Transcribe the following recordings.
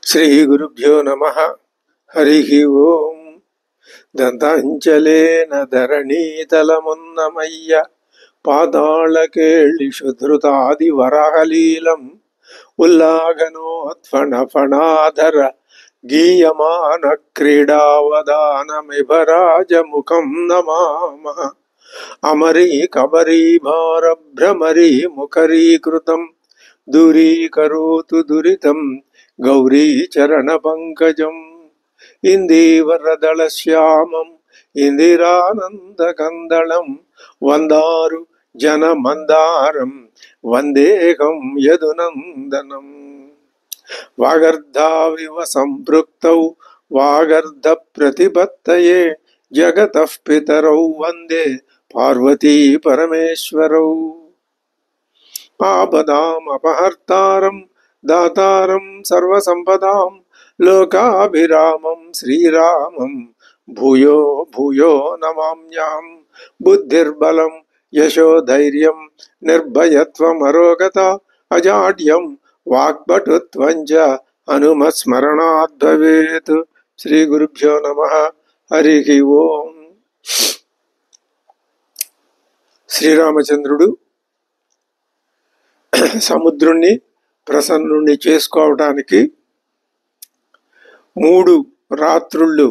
శ్రీ గురుభ్యో నమః. హరి ఓం. దంతాంచలేన ధరణీతలమున్నమయ్య పాదాళకేళిషుధృతాది వరాహలీలం ఉల్లాఘనోత్ఫణఫణాధర గీయమాన క్రీడావదానమిభరాజముఖం నమామః. అమరీ కబరీ భార భ్రమరీ ముఖరీకృతం దూరీకరోతు దురితం గౌరీ చరణ పంకజం ఇందీవరదళ శ్యామం ఇందిరానందకందళం వందారు జన మందారం వందేహం యదునందనం. వాగర్ధావివ సంపృక్తౌ వాగర్ధ ప్రతిపత్తయే జగతః పితరౌ వందే పార్వతీ పరమేశ్వరౌ. ఆపదామపహర్తారం దాతారం సర్వసంపదాం లోకాభిరామం శ్రీరామం భూయో భూయో నమామ్యహం. బుద్ధిర్బలం యశోధైర్యం నిర్భయత్వమరోగత అజాడ్యం వాక్పటుత్వం చ హనుమస్మరణాద్ భవేత్. శ్రీ గురుభ్యో నమః. హరి ఓం. శ్రీరామచంద్రుడు సముద్రుణ్ణి ప్రసన్నుణ్ణి చేసుకోవటానికి 3 రాత్రుళ్ళు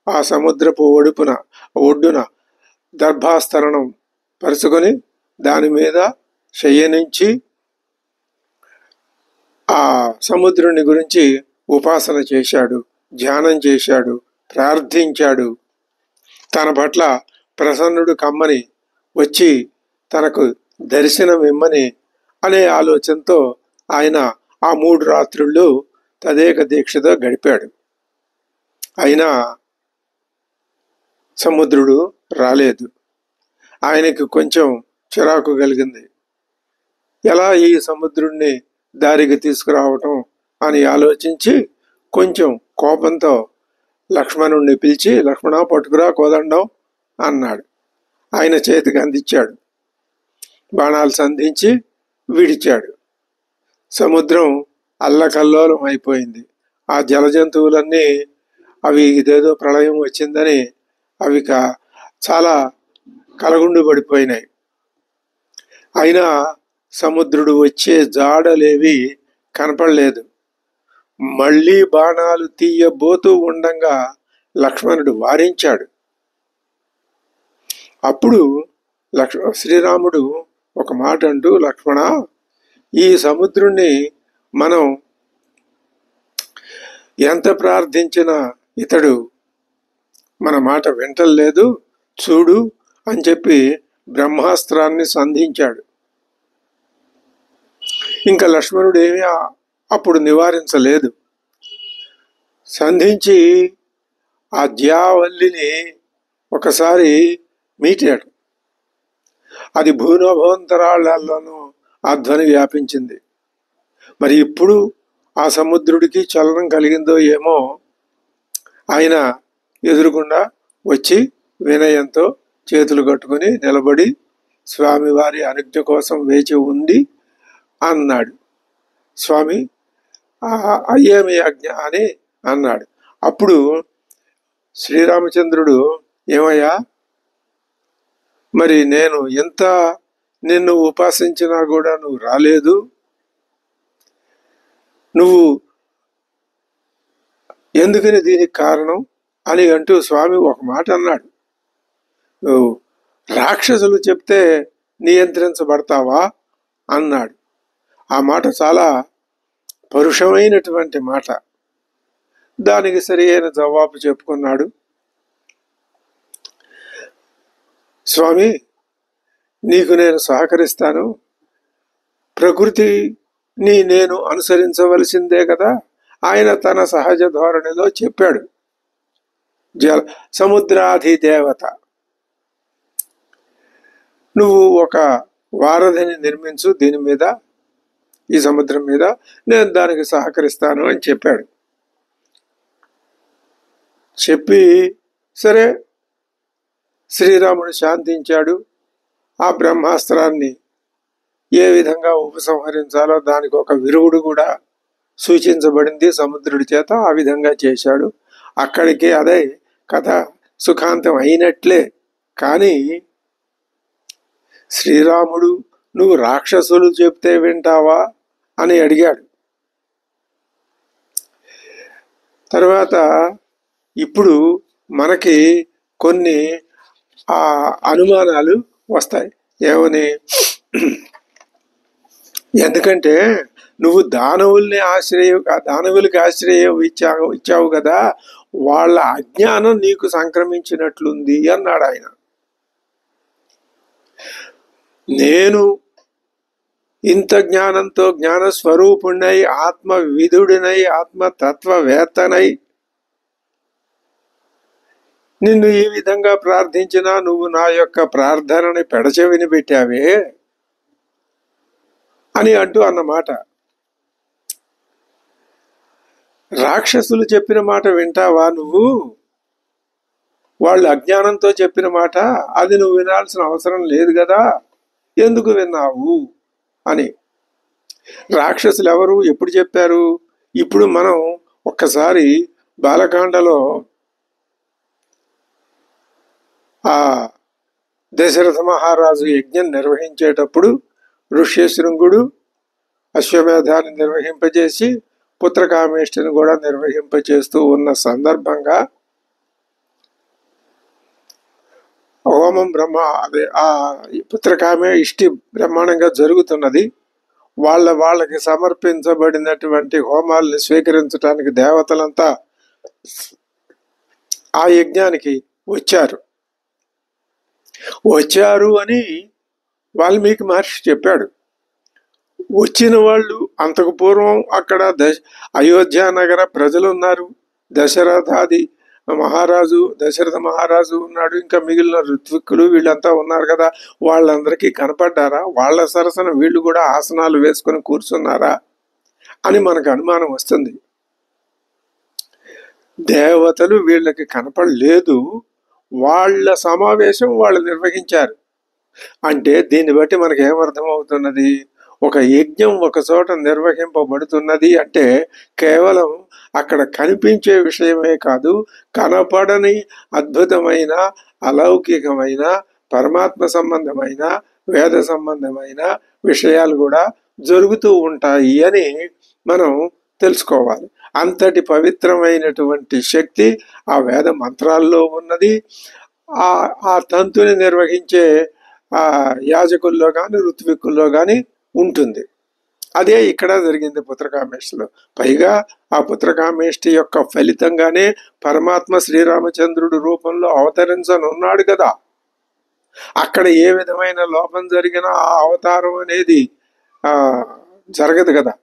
ఆ సముద్రపు ఒడ్డున దర్భాస్తరణం పరుచుకొని దాని మీద శయనించి ఆ సముద్రుని గురించి ఉపాసన చేశాడు, ధ్యానం చేశాడు, ప్రార్థించాడు. తన పట్ల ప్రసన్నుడు కమ్మని వచ్చి తనకు దర్శనం ఇమ్మని అనే ఆలోచనతో ఆయన ఆ 3 రాత్రుళ్ళు తదేక దీక్షతో గడిపాడు. అయినా సముద్రుడు రాలేదు. ఆయనకి కొంచెం చిరాకు కలిగింది. ఎలా ఈ సముద్రుడిని దారికి తీసుకురావటం అని ఆలోచించి కొంచెం కోపంతో లక్ష్మణుణ్ణి పిలిచి, లక్ష్మణ పట్టుకురా కోదండం అన్నాడు. ఆయన చేతికి అందించాడు. బాణాలు సంధించి విడిచాడు. సముద్రం అల్లకల్లోలం అయిపోయింది. ఆ జలజంతువులన్నీ అవి ఇదేదో ప్రళయం వచ్చిందని అవి చాలా కలగుండు పడిపోయినాయి. అయినా సముద్రుడు వచ్చే జాడలేవి కనపడలేదు. మళ్ళీ బాణాలు తీయబోతూ ఉండంగా లక్ష్మణుడు వారించాడు. అప్పుడు శ్రీరాముడు ఒక మాట అంటూ, లక్ష్మణ, ఈ సముద్రుణ్ణి మనం ఎంత ప్రార్థించినా ఇతడు మన మాట వింటలేదు, చూడు అని చెప్పి బ్రహ్మాస్త్రాన్ని సంధించాడు. ఇంకా లక్ష్మణుడు ఏమీ అప్పుడు నివారించలేదు. సంధించి ఆ జ్యావల్లిని ఒకసారి మీటాడు. అది భూనభోంతరాళ్లలోనూ ఆ ధ్వని వ్యాపించింది. మరి ఇప్పుడు ఆ సముద్రుడికి చలనం కలిగిందో ఏమో. ఆయన ఎదురుగుండా వచ్చి వినయంతో చేతులు కట్టుకుని నిలబడి స్వామివారి అనుజ్ఞ కోసం వేచి ఉంది అన్నాడు. స్వామి, అయ్యేమి ఆజ్ఞ అని అన్నాడు. అప్పుడు శ్రీరామచంద్రుడు, ఏమయ్యా, మరి నేను ఎంత నిన్ను ఉపాసించినా కూడా నువ్వు రాలేదు. నువ్వు ఎందుకని దీనికి కారణం అని అంటూ స్వామి ఒక మాట అన్నాడు. నువ్వు రాక్షసులు చెప్తే నియంత్రించబడతావా అన్నాడు. ఆ మాట చాలా పరుషమైనటువంటి మాట. దానికి సరి అయిన జవాబు చెప్పుకున్నాడు. స్వామి, నీకు నేను సహకరిస్తాను. ప్రకృతిని నేను అనుసరించవలసిందే కదా. ఆయన తన సహజ ధోరణిలో చెప్పాడు. సముద్రాధిదేవత, నువ్వు ఒక వారధిని నిర్మించు దీని మీద, ఈ సముద్రం మీద, నేను దానికి సహకరిస్తాను అని చెప్పాడు. చెప్పి సరే శ్రీరాముడు శాంతించాడు. ఆ బ్రహ్మాస్త్రాన్ని ఏ విధంగా ఉపసంహరించాలో దానికి ఒక విరుగుడు కూడా సూచించబడింది సముద్రుడి చేత. ఆ విధంగా చేశాడు. అక్కడికి అదే కథ సుఖాంతం అయినట్లే. కానీ శ్రీరాముడు నువ్వు రాక్షసులు చెప్తే వింటావా అని అడిగాడు. తర్వాత ఇప్పుడు మనకి కొన్ని అనుమానాలు వస్తాయి. ఏమని? ఎందుకంటే నువ్వు దానవులకి ఆశ్రయం ఇచ్చావు కదా, వాళ్ళ అజ్ఞానం నీకు సంక్రమించినట్లుంది అన్నాడు ఆయన. నేను ఇంత జ్ఞానంతో జ్ఞానస్వరూపుణ్ణై, ఆత్మ విధుడినై, ఆత్మతత్వవేత్తనై నిన్ను ఈ విధంగా ప్రార్థించినా నువ్వు నా యొక్క ప్రార్థనని పెడచెవిని పెట్టావే అని అన్నమాట. రాక్షసులు చెప్పిన మాట వింటావా నువ్వు? వాళ్ళు అజ్ఞానంతో చెప్పిన మాట అది నువ్వు వినాల్సిన అవసరం లేదు కదా, ఎందుకు విన్నావు అని. రాక్షసులు ఎవరు, ఎప్పుడు చెప్పారు? ఇప్పుడు మనం ఒక్కసారి బాలకాండలో ఆ దశరథ మహారాజు యజ్ఞం నిర్వహించేటప్పుడు ఋష్యశృంగుడు అశ్వమేధాన్ని నిర్వహింపజేసి పుత్రకామేష్టిని కూడా నిర్వహింపజేస్తూ ఉన్న సందర్భంగా హోమం అదే ఆ పుత్రకామేష్టి బ్రహ్మాండంగా జరుగుతున్నది. వాళ్ళకి సమర్పించబడినటువంటి హోమాల్ని స్వీకరించడానికి దేవతలంతా ఆ యజ్ఞానికి వచ్చారు అని వాల్మీకి మహర్షి చెప్పాడు. వచ్చిన వాళ్ళు అంతకు పూర్వం అక్కడ అయోధ్య నగర ప్రజలు ఉన్నారు. దశరథ మహారాజు ఉన్నాడు. ఇంకా మిగిలిన ఋత్విక్కులు వీళ్ళంతా ఉన్నారు కదా, వాళ్ళందరికీ కనపడ్డారా? వాళ్ళ సరసన వీళ్ళు కూడా ఆసనాలు వేసుకొని కూర్చున్నారా అని మనకు అనుమానం వస్తుంది. దేవతలు వీళ్ళకి కనపడలేదు, వాళ్ళ సమావేశం వాళ్ళు నిర్వహించారు. అంటే దీన్ని బట్టి మనకు ఏమర్థం అవుతున్నది? ఒక యజ్ఞం ఒక చోట నిర్వహింపబడుతున్నది అంటే కేవలం అక్కడ కనిపించే విషయమే కాదు, కనపడని అద్భుతమైన, అలౌకికమైన, పరమాత్మ సంబంధమైన, వేద సంబంధమైన విషయాలు కూడా జరుగుతూ ఉంటాయి అని మనం తెలుసుకోవాలి. అంతటి పవిత్రమైనటువంటి శక్తి ఆ వేద మంత్రాల్లో ఉన్నది. ఆ తంతుని నిర్వహించే యాజకుల్లో కానీ ఋత్విక్కుల్లో కానీ ఉంటుంది. అదే ఇక్కడ జరిగింది పుత్రకామేష్టిలో. పైగా ఆ పుత్రకామేష్టి యొక్క ఫలితంగానే పరమాత్మ శ్రీరామచంద్రుడు రూపంలో అవతరించనున్నాడు కదా. అక్కడ ఏ విధమైన లోపం జరిగినా ఆ అవతారం అనేది జరగదు కదా.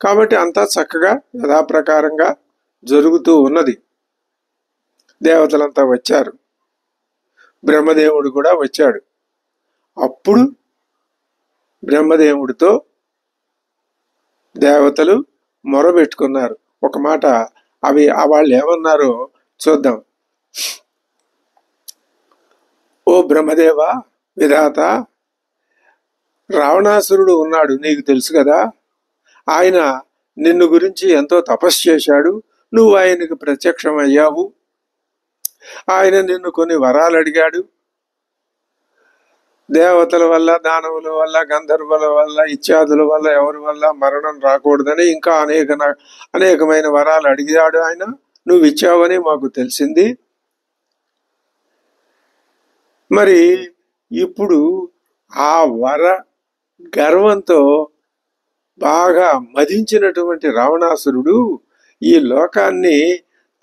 కాబట్టి అంతా చక్కగా యథాప్రకారంగా జరుగుతూ ఉన్నది. దేవతలంతా వచ్చారు, బ్రహ్మదేవుడు కూడా వచ్చాడు. అప్పుడు బ్రహ్మదేవుడితో దేవతలు మొరబెట్టుకున్నారు. ఒక మాట వాళ్ళు ఏమన్నారో చూద్దాం. ఓ బ్రహ్మదేవ విధాత, రావణాసురుడు ఉన్నాడు, నీకు తెలుసు కదా. ఆయన నిన్ను గురించి ఎంతో తపస్సు చేశాడు, నువ్వు ఆయనకు ప్రత్యక్షమయ్యావు. ఆయన నిన్ను కొన్ని వరాలు అడిగాడు. దేవతల వల్ల, దానవుల వల్ల, గంధర్వుల వల్ల, ఇత్యాదుల వల్ల, ఎవరి వల్ల మరణం రాకూడదని ఇంకా అనేకమైన వరాలు అడిగాడు ఆయన. నువ్వు ఇచ్చావని మాకు తెలిసింది. మరి ఇప్పుడు ఆ వర గర్వంతో బాగా మదించినటువంటి రావణాసురుడు ఈ లోకాన్ని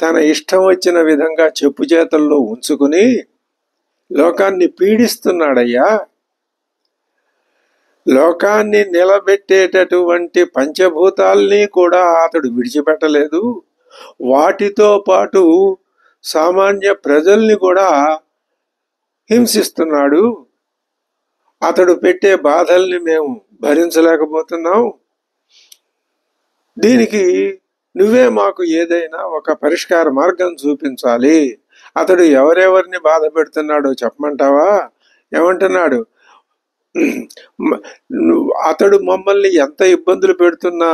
తన ఇష్టం వచ్చిన విధంగా చెప్పు చేతల్లో ఉంచుకుని లోకాన్ని పీడిస్తున్నాడయ్యా. లోకాన్ని నిలబెట్టేటటువంటి పంచభూతాల్ని కూడా అతడు విడిచిపెట్టలేదు. వాటితో పాటు సామాన్య ప్రజల్ని కూడా హింసిస్తున్నాడు. అతడు పెట్టే బాధల్ని మేము భరించలేకపోతున్నాం. దీనికి నువ్వే మాకు ఏదైనా ఒక పరిష్కార మార్గం చూపించాలి. అతడు ఎవరెవరిని బాధ పెడుతున్నాడో చెప్పమంటావా? ఏమంటున్నాడు? అతడు మమ్మల్ని ఎంత ఇబ్బందులు పెడుతున్నా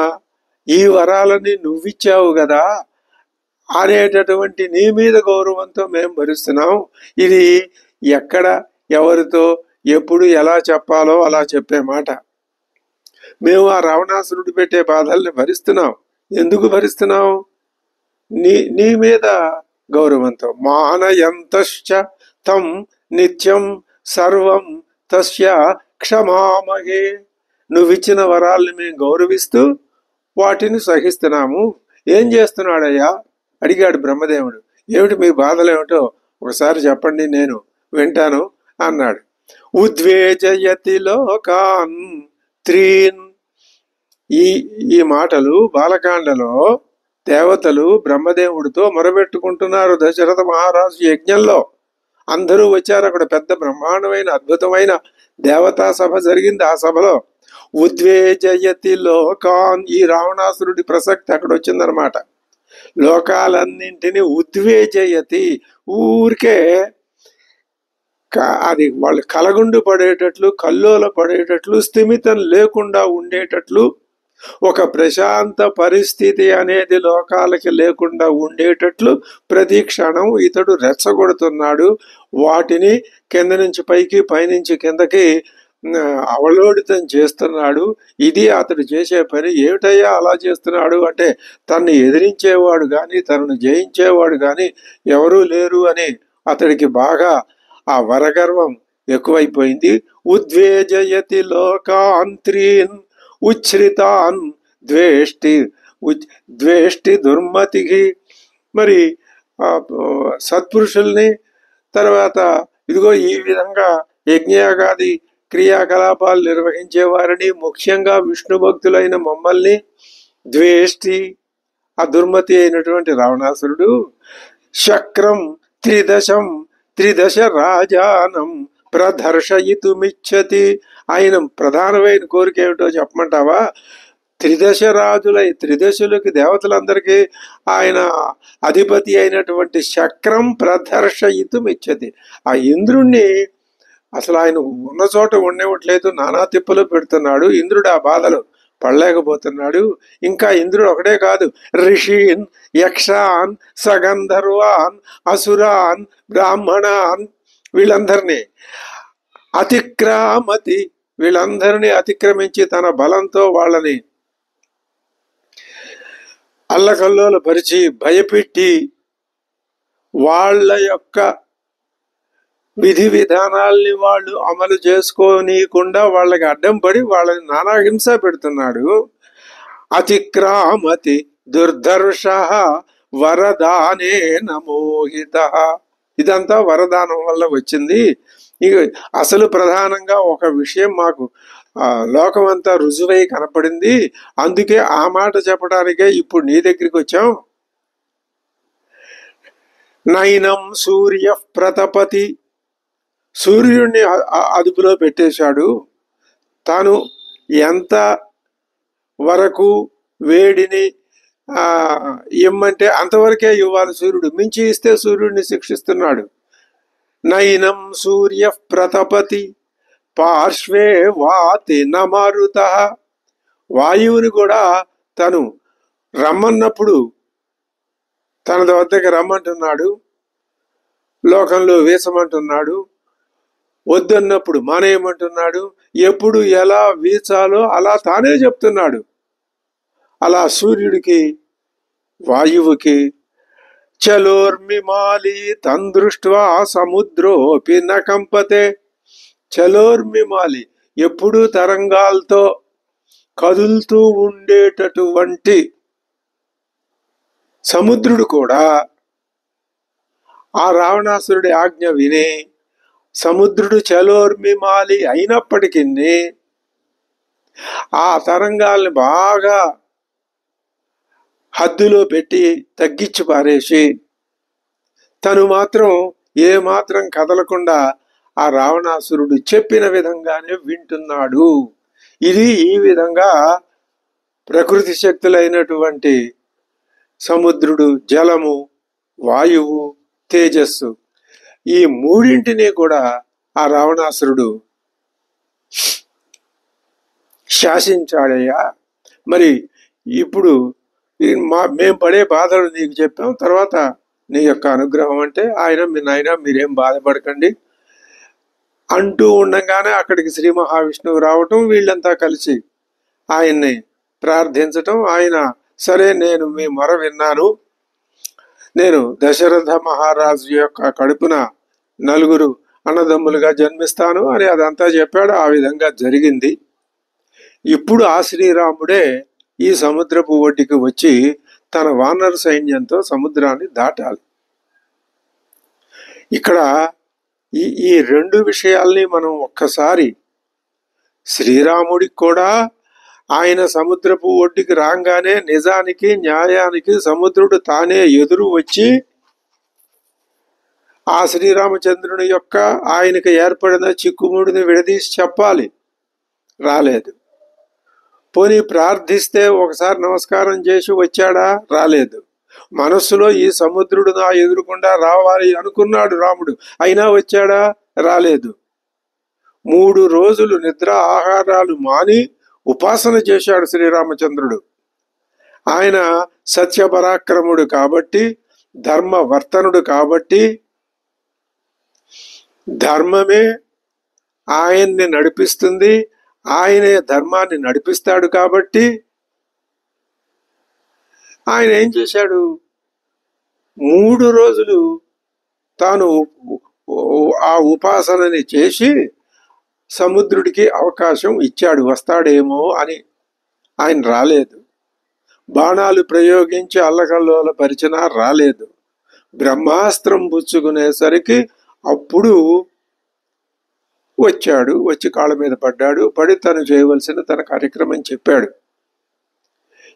ఈ వరాలని నువ్విచ్చావు కదా అనేటటువంటి నీ మీద గౌరవంతో మేము భరిస్తున్నాం. ఇది ఎక్కడ ఎవరితో ఎప్పుడు ఎలా చెప్పాలో అలా చెప్పే మాట. మేము ఆ రావణాసురుడు పెట్టే బాధల్ని భరిస్తున్నాం. ఎందుకు భరిస్తున్నాం? నీ మీద గౌరవంతో. మానయంతశ్చ తం నిత్యం సర్వం తస్య క్షమామహే. నువ్విచ్చిన వరాల్ని మేము గౌరవిస్తూ వాటిని సహిస్తున్నాము. ఏం చేస్తున్నాడయ్యా అడిగాడు బ్రహ్మదేవుడు. ఏమిటి మీ బాధలేమిటో ఒకసారి చెప్పండి, నేను వింటాను అన్నాడు. ఉద్వేజయతి లోకాన్ త్రీన్. ఈ మాటలు బాలకాండలో దేవతలు బ్రహ్మదేవుడితో మొరబెట్టుకుంటున్నారు. దశరథ మహారాజు యజ్ఞంలో అందరూ వచ్చారు. అక్కడ పెద్ద బ్రహ్మాండమైన అద్భుతమైన దేవతా సభ జరిగింది. ఆ సభలో ఉద్వేజయతి లోకాన్, ఈ రావణాసురుడి ప్రసక్తి అక్కడ వచ్చిందనమాట. లోకాలన్నింటినీ ఉద్వేజయతి, ఊరికే అది వాళ్ళు కలగుండు పడేటట్లు, కల్లోల పడేటట్లు, స్థిమితం లేకుండా ఉండేటట్లు, ఒక ప్రశాంత పరిస్థితి అనేది లోకాలకి లేకుండా ఉండేటట్లు ప్రతి క్షణం ఇతడు రెచ్చగొడుతున్నాడు. వాటిని కింద నుంచి పైకి, పైనుంచి కిందకి అవలోడితం చేస్తున్నాడు. ఇది అతడు చేసే పని. ఏమిటయ్యా అలా చేస్తున్నాడు అంటే, తనని ఎదిరించేవాడు కానీ తనను జయించేవాడు కానీ ఎవరూ లేరు అని అతడికి బాగా ఆ వరగర్వం ఎక్కువైపోయింది. ఉద్వేజయతి లోకాంత్రీన్ ఉచ్ఛ్రితాన్ ద్వేష్టి దుర్మతికి. మరి సత్పురుషుల్ని, తర్వాత ఇదిగో ఈ విధంగా యజ్ఞయాగాది క్రియాకలాపాలు నిర్వహించే వారిని, ముఖ్యంగా విష్ణు భక్తులైన మమ్మల్ని ద్వేష్టి, ఆ దుర్మతి అయినటువంటి రావణాసురుడు శక్రం త్రిదశ రాజానం ప్రదర్శయితుమిచ్చతి. ఆయన ప్రధానమైన కోరిక ఏమిటో చెప్పమంటావా? త్రిదశులకి, దేవతలందరికీ ఆయన అధిపతి అయినటువంటి శక్రం ప్రదర్శయితుమిచ్చతి. ఆ ఇంద్రుణ్ణి అసలు ఆయన ఉన్న చోట ఉండేవట్లేదు, నానా తిప్పలు పెడుతున్నాడు. ఇంద్రుడు ఆ బాధలు పడలేకపోతున్నాడు. ఇంకా ఇంద్రుడు ఒకటే కాదు, ఋషీన్, యక్షాన్, సగంధర్వాన్, అసురాన్, బ్రాహ్మణాన్, వీళ్ళందరినీ అతిక్రామతి, వీళ్ళందరినీ అతిక్రమించి తన బలంతో వాళ్ళని అల్లకల్లోల పరిచి భయపెట్టి వాళ్ళ యొక్క విధి విధానాల్ని వాళ్ళు అమలు చేసుకోనీయకుండా వాళ్ళకి అడ్డం పడి వాళ్ళని నానా హింస పెడుతున్నాడు. అతిక్రామతి దుర్ధర్ష వరదానే నమోహిత. ఇదంతా వరదానం వల్ల వచ్చింది. ఇక అసలు ప్రధానంగా ఒక విషయం మాకు లోకమంతా రుజువై కనపడింది. అందుకే ఆ మాట చెప్పడానికే ఇప్పుడు నీ దగ్గరికి వచ్చాం. నైనం సూర్య ప్రతపతి, సూర్యుడిని అదుపులో పెట్టేశాడు. తాను ఎంత వరకు వేడిని ఇమ్మంటే అంతవరకే ఇవ్వాలి సూర్యుడు, మించి ఇస్తే సూర్యుడిని శిక్షిస్తున్నాడు. నైనం సూర్య ప్రతపతి పార్శ్వే వాతి నమారుత. వాయువుని కూడా తను రమ్మన్నప్పుడు తన వద్దకు రమ్మంటున్నాడు, లోకంలో వీసమంటున్నాడు. వద్దన్నప్పుడు మానేయమంటున్నాడు. ఎప్పుడు ఎలా వీచాలో అలా తానే చెప్తున్నాడు. అలా సూర్యుడికి, వాయువుకి. చలోర్మిమాలి తందృష్ట్వా సముద్రోపి న కంపతే. చలోర్మిమాలి, ఎప్పుడు తరంగాలతో కదులుతూ ఉండేటటువంటి సముద్రుడు కూడా ఆ రావణాసురుడి ఆజ్ఞ విని, సముద్రుడు చలోర్మిమాలి అయినప్పటికీ ఆ తరంగాల్ని బాగా హద్దులో పెట్టి తగ్గించి పారేసి తను మాత్రం ఏమాత్రం కదలకుండా ఆ రావణాసురుడు చెప్పిన విధంగానే వింటున్నాడు. ఇది ఈ విధంగా ప్రకృతి శక్తులైనటువంటి సముద్రుడు, జలము, వాయువు, తేజస్సు, ఈ మూడింటిని కూడా ఆ రావణాసురుడు శాసించాడయ్యా. మరి ఇప్పుడు మేము పడే బాధలు నీకు చెప్పాం, తర్వాత నీ యొక్క అనుగ్రహం అంటే నాయన మీరేం బాధపడకండి అంటూ ఉండగానే అక్కడికి శ్రీ మహావిష్ణువు రావటం, వీళ్ళంతా కలిసి ఆయన్ని ప్రార్థించటం. ఆయన సరే నేను మీ మొర విన్నాను, నేను దశరథ మహారాజు యొక్క కడుపున 4 అన్నదమ్ములుగా జన్మిస్తాను అని అదంతా చెప్పాడు. ఆ విధంగా జరిగింది. ఇప్పుడు ఆ శ్రీరాముడే ఈ సముద్రపు ఒడ్డుకి వచ్చి తన వానర సైన్యంతో సముద్రాన్ని దాటాలి. ఇక్కడ ఈ 2 విషయాల్ని మనం ఒక్కసారి, శ్రీరాముడికి కూడా ఆయన సముద్రపు ఒడ్డుకి రాగానే నిజానికి న్యాయానికి సముద్రుడు తానే ఎదురు వచ్చి ఆ శ్రీరామచంద్రుని యొక్క ఆయనకు ఏర్పడిన చిక్కుముడిని విడదీసి చెప్పాలి. రాలేదు. పోనీ ప్రార్థిస్తే ఒకసారి నమస్కారం చేసి వచ్చాడా? రాలేదు. మనస్సులో ఈ సముద్రుడు నా ఎదురుకుండా రావాలి అనుకున్నాడు రాముడు, అయినా వచ్చాడా? రాలేదు. 3 రోజులు నిద్ర ఆహారాలు మాని ఉపాసన చేశాడు శ్రీరామచంద్రుడు. ఆయన సత్యపరాక్రముడు కాబట్టి, ధర్మవర్తనుడు కాబట్టి, ధర్మమే ఆయన్ని నడిపిస్తుంది, ఆయనే ధర్మాన్ని నడిపిస్తాడు కాబట్టి ఆయన ఏం చేశాడు? 3 రోజులు తాను ఆ ఉపాసనని చేసి సముద్రుడికి అవకాశం ఇచ్చాడు వస్తాడేమో అని. ఆయన రాలేదు. బాణాలు ప్రయోగించి అల్లకల్లోల పరిచినా రాలేదు. బ్రహ్మాస్త్రం పుచ్చుకునేసరికి అప్పుడు వచ్చాడు. వచ్చి కాళ్ళ మీద పడ్డాడు. పడి తను చేయవలసిన తన కార్యక్రమం చెప్పాడు.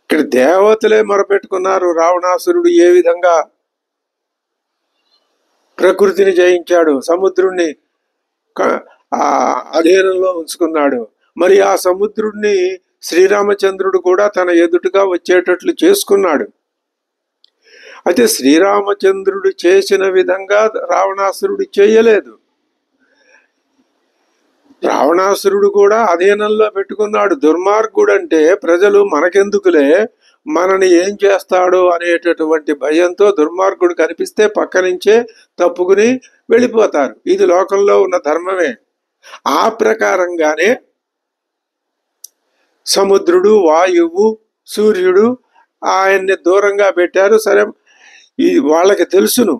ఇక్కడ దేవతలే మొరపెట్టుకున్నారు. రావణాసురుడు ఏ విధంగా ప్రకృతిని జయించాడు, సముద్రుణ్ణి అధీనంలో ఉంచుకున్నాడు. మరి ఆ సముద్రుడిని శ్రీరామచంద్రుడు కూడా తన ఎదుటిగా వచ్చేటట్లు చేసుకున్నాడు. అయితే శ్రీరామచంద్రుడు చేసిన విధంగా రావణాసురుడు చేయలేదు. రావణాసురుడు కూడా అధీనంలో పెట్టుకున్నాడు. దుర్మార్గుడు అంటే ప్రజలు మనకెందుకులే, మనని ఏం చేస్తాడో అనేటటువంటి భయంతో దుర్మార్గుడు కనిపిస్తే పక్క నుంచే తప్పుకుని వెళ్ళిపోతారు. ఇది లోకంలో ఉన్న ధర్మమే. ఆ ప్రకారంగానే సముద్రుడు, వాయువు, సూర్యుడు ఆయన్ని దూరంగా పెట్టారు. సరే, ఇది వాళ్ళకి తెలుసును.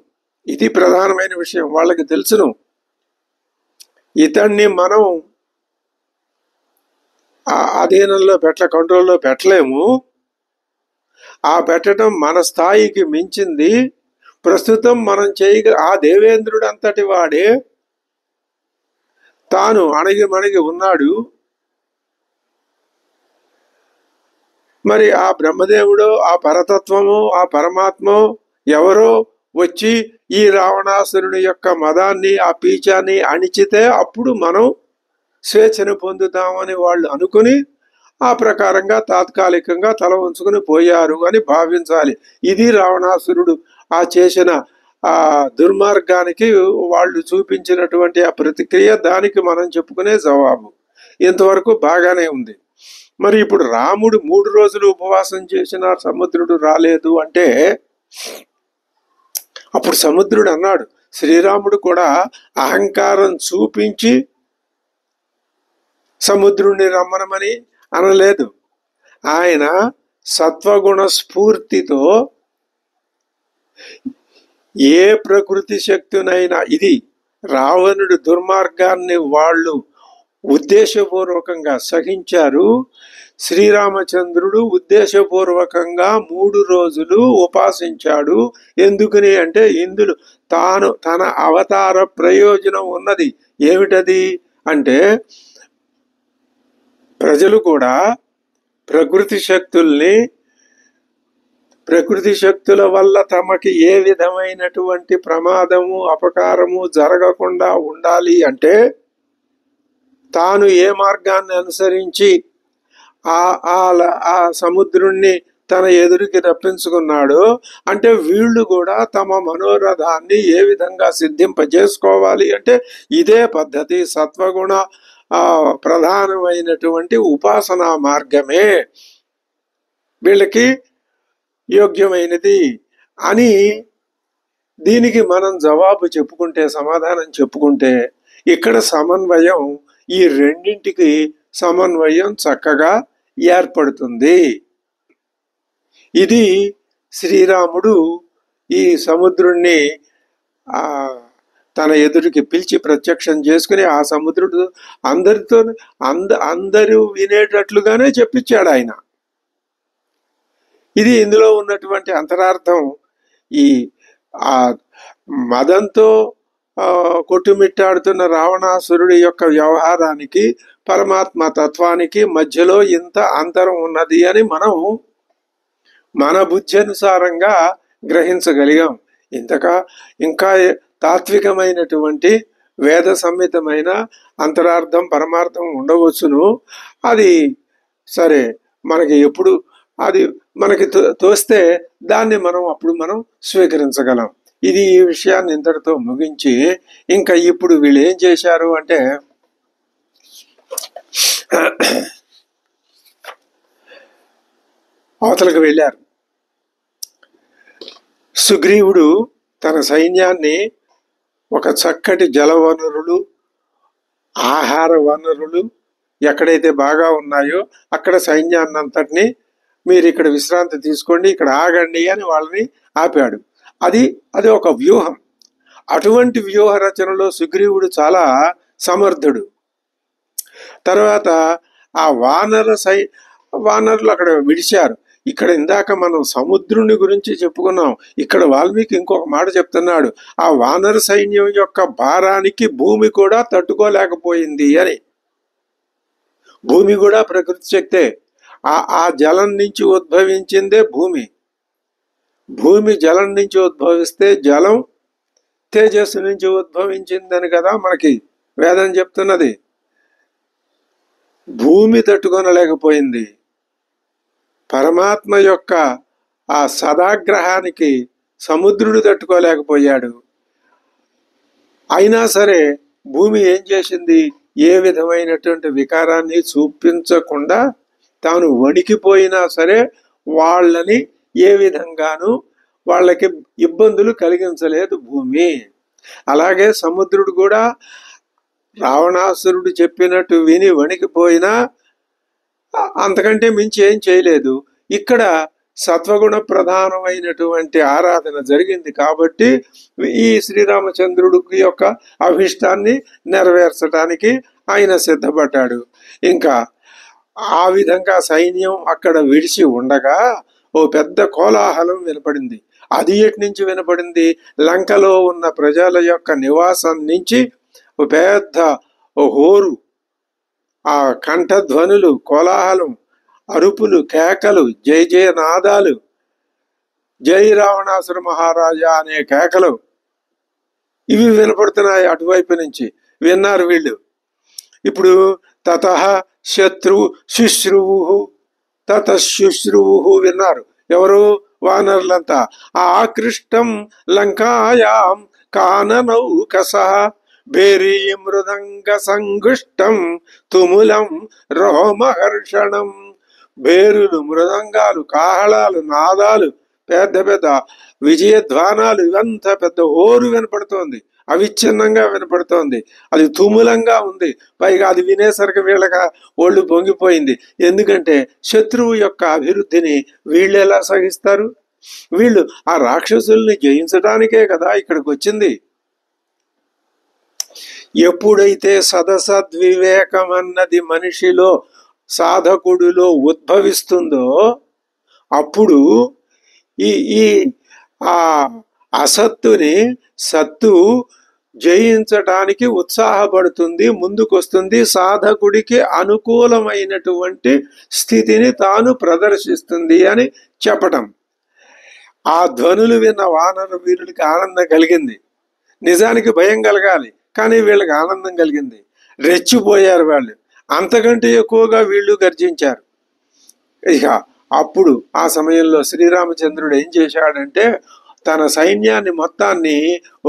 ఇది ప్రధానమైన విషయం. వాళ్ళకి తెలుసును ఇతన్ని మనం అధీనంలో కంట్రోల్లో పెట్టలేము. ఆ పెట్టడం మన స్థాయికి మించింది. ప్రస్తుతం మనం ఆ దేవేంద్రుడు అంతటి వాడే తాను అణిగి ఉన్నాడు. మరి ఆ బ్రహ్మదేవుడో, ఆ పరతత్వమో, ఆ పరమాత్మో ఎవరో వచ్చి ఈ రావణాసురుని యొక్క మదాన్ని, ఆ పీచాన్ని అణిచితే అప్పుడు మనం స్వేచ్ఛను పొందుతామని వాళ్ళు అనుకుని ఆ ప్రకారంగా తాత్కాలికంగా తల ఉంచుకుని పోయారు అని భావించాలి. ఇది రావణాసురుడు ఆ చేసిన ఆ దుర్మార్గానికి వాళ్ళు చూపించినటువంటి ఆ ప్రతిక్రియ. దానికి మనం చెప్పుకునే జవాబు ఇంతవరకు బాగానే ఉంది. మరి ఇప్పుడు రాముడు 3 రోజులు ఉపవాసం చేసిన సముద్రుడు రాలేదు అంటే, అప్పుడు సముద్రుడు అన్నాడు, శ్రీరాముడు కూడా అహంకారం చూపించి సముద్రుడిని రమ్మనమని అనలేదు. ఆయన సత్వగుణ స్ఫూర్తితో ఏ ప్రకృతి శక్తినైనా, ఇది రావణుడు దుర్మార్గాన్ని వాళ్ళు ఉద్దేశపూర్వకంగా సహించారు. శ్రీరామచంద్రుడు ఉద్దేశపూర్వకంగా 3 రోజులు ఉపాసించాడు. ఎందుకని అంటే ఇందులో తన అవతార ప్రయోజనం ఉన్నది. ఏమిటది అంటే, ప్రజలు కూడా ప్రకృతి శక్తుల వల్ల తమకి ఏ విధమైనటువంటి ప్రమాదము, అపకారము జరగకుండా ఉండాలి అంటే, తాను ఏ మార్గాన్ని అనుసరించి ఆ సముద్రుణ్ణి తన ఎదురికి రప్పించుకున్నాడో, అంటే వీళ్ళు కూడా తమ మనోరథాన్ని ఏ విధంగా సిద్ధింపజేసుకోవాలి అంటే ఇదే పద్ధతి. సత్వగుణ ప్రధానమైనటువంటి ఉపాసనా మార్గమే. వీళ్ళకి యోగ్యమైనది అని దీనికి మనం జవాబు చెప్పుకుంటే, సమాధానం చెప్పుకుంటే, ఇక్కడ సమన్వయం, ఈ రెండింటికి సమన్వయం చక్కగా ఏర్పడుతుంది. ఇది శ్రీరాముడు ఈ సముద్రుణ్ణి తన ఎదురికి పిలిచి ప్రత్యక్షం చేసుకుని ఆ సముద్రుడు అందరితో అందరూ వినేటట్లుగానే చెప్పించాడు ఆయన. ఇది ఇందులో ఉన్నటువంటి అంతరార్థం. ఈ ఆ మదంతో కొట్టుమిట్టాడుతున్న రావణాసురుడి యొక్క వ్యవహారానికి పరమాత్మ తత్వానికి మధ్యలో ఇంత అంతరం ఉన్నది అని మనం మన బుద్ధి అనుసారంగా గ్రహించగలిగాం. ఇంకా తాత్వికమైనటువంటి వేద సంహితమైన అంతరార్థం పరమార్థం ఉండవచ్చును. అది సరే, మనకి ఎప్పుడు అది మనకి తోస్తే దాన్ని అప్పుడు మనం స్వీకరించగలం. ఇది ఈ విషయాన్ని ఇంతటితో ముగించి, ఇంకా ఇప్పుడు వీళ్ళు ఏం చేశారు అంటే, అవతలకు వెళ్ళారు. సుగ్రీవుడు తన సైన్యాన్ని ఒక చక్కటి జల వనరులు, ఆహార వనరులు ఎక్కడైతే బాగా ఉన్నాయో అక్కడ సైన్యాన్ని అంతటిని, మీరు ఇక్కడ విశ్రాంతి తీసుకోండి, ఇక్కడ ఆగండి అని వాళ్ళని ఆపాడు. అది ఒక వ్యూహం. అటువంటి వ్యూహ రచనలో సుగ్రీవుడు చాలా సమర్థుడు. తర్వాత ఆ వానరులు అక్కడ విడిచారు. ఇక్కడ ఇందాక మనం సముద్రుని గురించి చెప్పుకున్నాం. ఇక్కడ వాల్మీకి ఇంకొక మాట చెప్తున్నాడు, ఆ వానర సైన్యం యొక్క భారానికి భూమి కూడా తట్టుకోలేకపోయింది అని. భూమి కూడా ప్రకృతి శక్తే. ఆ జలం నుంచి ఉద్భవించిందే భూమి. భూమి జలం నుంచి ఉద్భవిస్తే జలం తేజస్సు నుంచి ఉద్భవించిందని కదా మనకి వేదం చెప్తున్నది. భూమి తట్టుకొనలేకపోయింది. పరమాత్మ యొక్క ఆ సదాగ్రహానికి సముద్రుడు తట్టుకోలేకపోయాడు. అయినా సరే భూమి ఏం చేసింది, ఏ విధమైనటువంటి వికారాన్ని చూపించకుండా తాను వణికిపోయినా సరే వాళ్ళని ఏ విధంగానూ వాళ్ళకి ఇబ్బందులు కలిగించలేదు భూమి. అలాగే సముద్రుడు కూడా రావణాసురుడు చెప్పినట్టు విని వణికిపోయినా అంతకంటే మించి ఏం చేయలేదు. ఇక్కడ సత్వగుణ ప్రధానమైనటువంటి ఆరాధన జరిగింది కాబట్టి ఈ శ్రీరామచంద్రుడికి యొక్క అభిష్టాన్ని నెరవేర్చడానికి ఆయన సిద్ధపడ్డాడు. ఇంకా ఆ విధంగా సైన్యం అక్కడ విడిచి ఉండగా ఓ పెద్ద కోలాహలం వినపడింది. అది ఎటు నుంచి వినపడింది, లంకలో ఉన్న ప్రజల యొక్క నివాసం నుంచి ఓ పెద్ద హోరు, ఆ కంఠధ్వనులు, కోలాహలం, అరుపులు, కేకలు, జయ జయ నాదాలు, జై రావణాసుర మహారాజా అనే కేకలు ఇవి వినపడుతున్నాయి అటువైపు నుంచి. విన్నారు వీళ్ళు. ఇప్పుడు తతః శుశ్రువు విన్నారు. ఎవరు? వానరులంతా. ఆకృష్టం లంకాయాం కాననౌకసః భేరీ మృదంగ సంగుష్టం తుములం రోమహర్షణం. భేరులు, మృదంగాలు, కాహళాలు, నాదాలు, పెద్ద పెద్ద విజయధ్వానాలు, ఇవంతా పెద్ద హోరు వినపడుతోంది. అవిచ్ఛిన్నంగా వినపడుతోంది. అది తుములంగా ఉంది. పైగా అది వినేసరికి వీళ్ళగా ఒళ్ళు పొంగిపోయింది. ఎందుకంటే శత్రువు యొక్క అభివృద్ధిని వీళ్ళు ఎలా సహిస్తారు? వీళ్ళు ఆ రాక్షసుల్ని జయించడానికే కదా ఇక్కడికి వచ్చింది. ఎప్పుడైతే సదసద్వివేకం అన్నది మనిషిలో, సాధకుడిలో ఉద్భవిస్తుందో అప్పుడు ఈ అసత్తుని సత్తు జయించటానికి ఉత్సాహపడుతుంది, ముందుకొస్తుంది, సాధకుడికి అనుకూలమైనటువంటి స్థితిని తాను ప్రదర్శిస్తుంది అని చెప్పటం. ఆ ధ్వనులు విన్న వానర వీరుడికి ఆనందం కలిగింది. నిజానికి భయం కలగాలి, కానీ వీళ్ళకి ఆనందం కలిగింది. రెచ్చిపోయారు వాళ్ళు. అంతకంటే ఎక్కువగా వీళ్ళు గర్జించారు. ఇక అప్పుడు ఆ సమయంలో శ్రీరామచంద్రుడు ఏం చేశాడంటే తన సైన్యాన్ని మొత్తాన్ని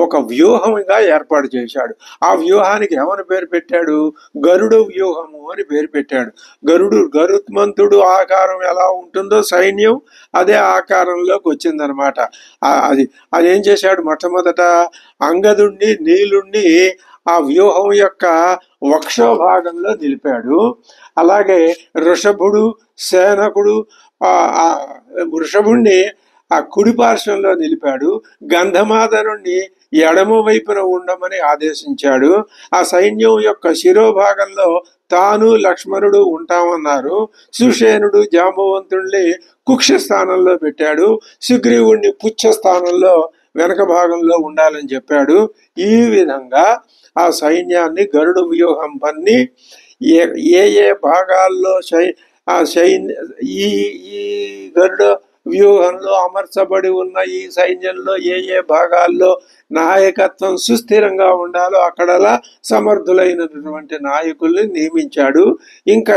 ఒక వ్యూహంగా ఏర్పాటు చేశాడు. ఆ వ్యూహానికి ఏమని పేరు పెట్టాడు? గరుడ వ్యూహము అని పేరు పెట్టాడు. గరుత్మంతుడు ఆకారం ఎలా ఉంటుందో సైన్యం అదే ఆకారంలోకి వచ్చిందనమాట. అది అదేం చేశాడు? మొట్టమొదట అంగదుణ్ణి నీలుణ్ణి ఆ వ్యూహం యొక్క వక్షోభాగంలో నిలిపాడు. అలాగే వృషభుడు సేనకుడు వృషభుణ్ణి ఆ కుడి పార్శ్వంలో నిలిపాడు. గంధమాదనుణ్ణి ఎడమ వైపున ఉండమని ఆదేశించాడు. ఆ సైన్యం యొక్క శిరోభాగంలో తాను లక్ష్మణుడు ఉంటామన్నారు. సుషేనుడు జాంబవంతుణ్ణి కుక్ష స్థానంలో పెట్టాడు. సుగ్రీవుణ్ణి పుచ్చ స్థానంలో వెనక భాగంలో ఉండాలని చెప్పాడు. ఈ విధంగా ఆ సైన్యాన్ని గరుడ వ్యూహం పన్ని ఏ ఏ భాగాల్లో ఈ గరుడ వ్యూహంలో అమర్చబడి ఉన్న ఈ సైన్యంలో ఏ ఏ భాగాల్లో నాయకత్వం సుస్థిరంగా ఉండాలో అక్కడలా సమర్థులైనటువంటి నాయకుల్ని నియమించాడు. ఇంకా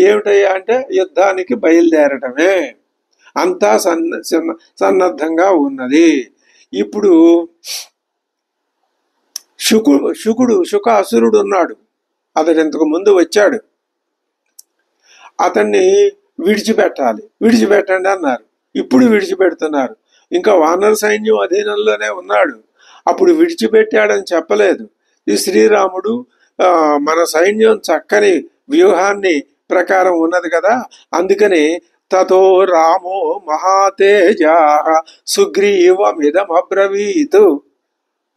ఏమిటయ్యా అంటే యుద్ధానికి బయలుదేరటమే. అంతా సన్నద్ధంగా ఉన్నది. ఇప్పుడు శుకాసురుడు ఉన్నాడు. అతడు ఇంతకు ముందు వచ్చాడు. అతన్ని విడిచిపెట్టండి అన్నారు. ఇప్పుడు విడిచిపెడుతున్నారు. ఇంకా వానర సైన్యం అధీనంలోనే ఉన్నాడు. అప్పుడు విడిచిపెట్టాడని చెప్పలేదు. ఈ శ్రీరాముడు మన సైన్యం చక్కని వ్యూహాన్ని ప్రకారం ఉన్నది కదా, అందుకని తతో రామో మహాతేజ సుగ్రీవమిదమబ్రవీతు.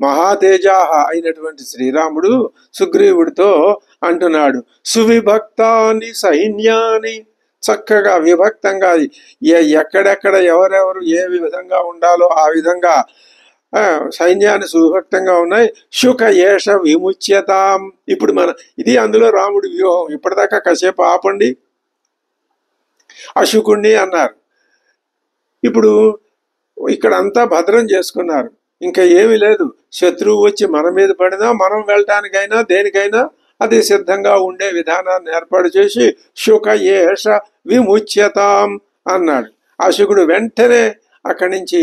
మహాతేజ అయినటువంటి శ్రీరాముడు సుగ్రీవుడితో అంటున్నాడు, సువిభక్తాని సైన్యాన్ని, చక్కగా విభక్తంగా ఎక్కడెక్కడ ఎవరెవరు ఏ విధంగా ఉండాలో ఆ విధంగా సైన్యాన్ని సువిభక్తంగా ఉన్నాయి. శుక ఏష విముచ్యతాం. ఇప్పుడు ఇది అందులో రాముడి వ్యూహం. ఇప్పటిదాకా కాసేపు ఆపండి. అశుకుణ్ణి అన్నారు. ఇప్పుడు ఇక్కడ అంతా భద్రం చేసుకున్నారు. ఇంకా ఏమీ లేదు. శత్రువు వచ్చి మన మీద పడినా మనం వెళ్ళటానికైనా దేనికైనా అది సిద్ధంగా ఉండే విధానాన్ని ఏర్పాటు చేసి శుక ఏష విముచ్యతాం అన్నాడు. ఆ శుకుడు వెంటనే అక్కడి నుంచి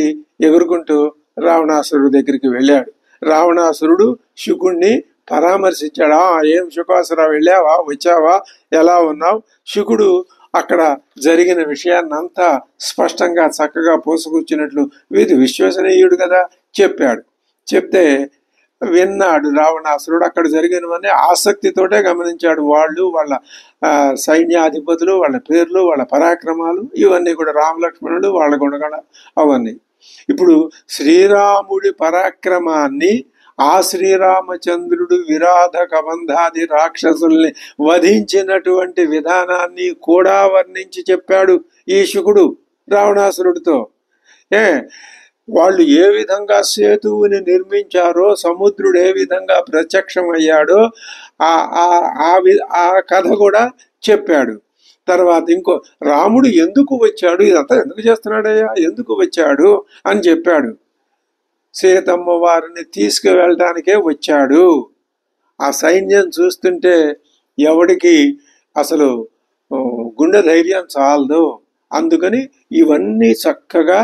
ఎగురుకుంటూ రావణాసురుడి దగ్గరికి వెళ్ళాడు. రావణాసురుడు శుకుణ్ణి పరామర్శించాడా, ఏం శుకాసురా వెళ్ళావా, వచ్చావా, ఎలా ఉన్నావు? శుకుడు అక్కడ జరిగిన విషయాన్ని అంతా స్పష్టంగా చక్కగా పోసుకొచ్చినట్లు వీధి విశ్వసనీయుడు కదా చెప్పాడు. చెప్తే విన్నాడు రావణాసురుడు. అక్కడ జరిగినవన్నీ ఆసక్తితోటే గమనించాడు. వాళ్ళ సైన్యాధిపతులు, వాళ్ళ పేర్లు, వాళ్ళ పరాక్రమాలు ఇవన్నీ కూడా రామలక్ష్మణుడు వాళ్ళ గుణగణ అవన్నీ. ఇప్పుడు శ్రీరాముడి పరాక్రమాన్ని ఆ శ్రీరామచంద్రుడు విరాధ కబంధాది రాక్షసుల్ని వధించినటువంటి విధానాన్ని కూడా వర్ణించి చెప్పాడు ఈ శుకుడు రావణాసురుడితో. వాళ్ళు ఏ విధంగా సేతువుని నిర్మించారో, సముద్రుడు ఏ విధంగా ప్రత్యక్షమయ్యాడో ఆ కథ కూడా చెప్పాడు. తర్వాత ఇంకో రాముడు ఎందుకు వచ్చాడు, ఇదంతా ఎందుకు చేస్తున్నాడయ్యా, ఎందుకు వచ్చాడు అని చెప్పాడు. సీతమ్మ వారిని తీసుకువెళ్ళటానికే వచ్చాడు. ఆ సైన్యం చూస్తుంటే ఎవడికి అసలు గుండె ధైర్యం చాలదు. అందుకని ఇవన్నీ చక్కగా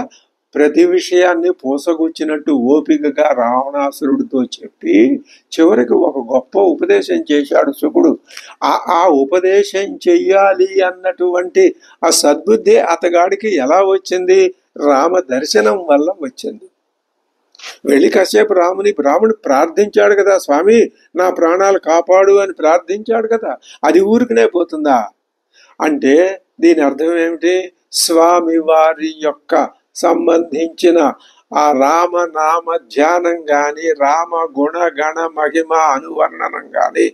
ప్రతి విషయాన్ని పోసగుచ్చినట్టు ఓపికగా రావణాసురుడితో చెప్పి చివరికి ఒక గొప్ప ఉపదేశం చేశాడు శుకుడు. ఆ ఉపదేశం చెయ్యాలి అన్నటువంటి ఆ సద్బుద్ధి అతగాడికి ఎలా వచ్చింది? రామ దర్శనం వల్ల వచ్చింది. వెళ్ళి కాసేపు రాముని ప్రార్థించాడు కదా, స్వామి నా ప్రాణాలు కాపాడు అని ప్రార్థించాడు కదా, అది ఊరికనే పోతుందా అంటే దీని అర్థం ఏమిటి? స్వామి వారి యొక్క సంబంధించిన ఆ రామనామ ధ్యానం గాని, రామ గుణ గణ మహిమ అనువర్ణనం గాని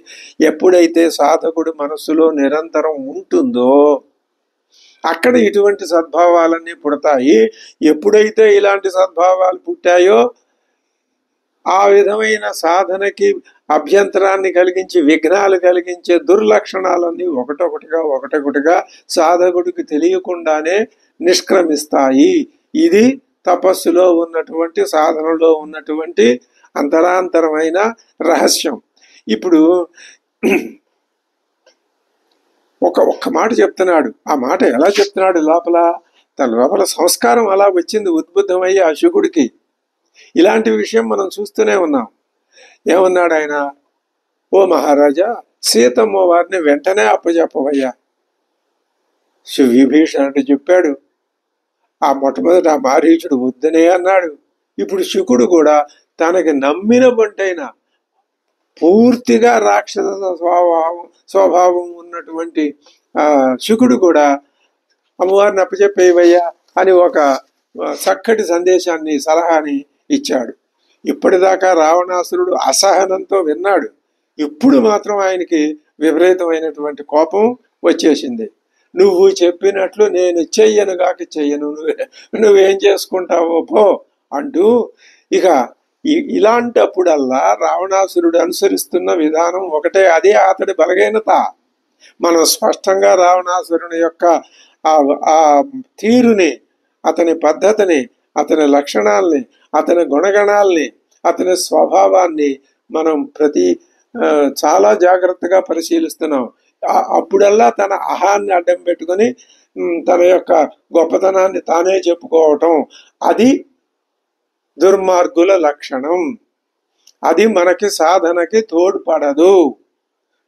ఎప్పుడైతే సాధకుడు మనస్సులో నిరంతరం ఉంటుందో అక్కడ ఇటువంటి సద్భావాలన్నీ పుడతాయి. ఎప్పుడైతే ఇలాంటి సద్భావాలు పుట్టాయో ఆ విధమైన సాధనకి అభ్యంతరాన్ని కలిగించి విఘ్నాలు కలిగించే దుర్లక్షణాలన్నీ ఒకటొకటిగా సాధకుడికి తెలియకుండానే నిష్క్రమిస్తాయి. ఇది తపస్సులో ఉన్నటువంటి, సాధనలో ఉన్నటువంటి అంతరాంతరమైన రహస్యం. ఇప్పుడు ఒక్క మాట చెప్తున్నాడు. ఆ మాట ఎలా చెప్తున్నాడు లోపల? తన లోపల సంస్కారం అలా వచ్చింది ఉద్బుద్ధమయ్యి ఆ శుకుడికి. ఇలాంటి విషయం మనం చూస్తూనే ఉన్నాం. ఏమన్నాడు ఆయన? ఓ మహారాజా, సీతమ్మ వారిని వెంటనే అప్పచెప్పవయ్యా. విభీషణుడు చెప్పాడు. ఆ మొట్టమొదటి ఆ మారీచుడు వద్దనే అన్నాడు. ఇప్పుడు శుకుడు కూడా తనకి నమ్మిన బంటైన పూర్తిగా రాక్షస స్వభావం ఉన్నటువంటి శుకుడు కూడా అమ్మవారిని అప్పచెప్పేవయ్యా అని ఒక చక్కటి సందేశాన్ని, సలహాని ఇచ్చాడు. ఇప్పటిదాకా రావణాసురుడు అసహనంతో విన్నాడు. ఇప్పుడు మాత్రం ఆయనకి విపరీతమైనటువంటి కోపం వచ్చేసింది. నువ్వు చెప్పినట్లు నేను చెయ్యనుగాక చెయ్యను, నువ్వేం చేసుకుంటావో పో అంటూ ఇక ఇలాంటప్పుడల్లా రావణాసురుడు అనుసరిస్తున్న విధానం ఒకటే, అదే అతడి బలహీనత. మనం స్పష్టంగా రావణాసురుని యొక్క ఆ తీరుని, అతని పద్ధతిని, అతని లక్షణాల్ని, అతని గుణగణాల్ని, అతని స్వభావాన్ని మనం చాలా జాగ్రత్తగా పరిశీలిస్తున్నాం. అప్పుడల్లా తన అహాన్ని అడ్డం పెట్టుకుని తన యొక్క గొప్పతనాన్ని తానే చెప్పుకోవటం, అది దుర్మార్గుల లక్షణం. అది మనకి సాధనకి తోడ్పడదు,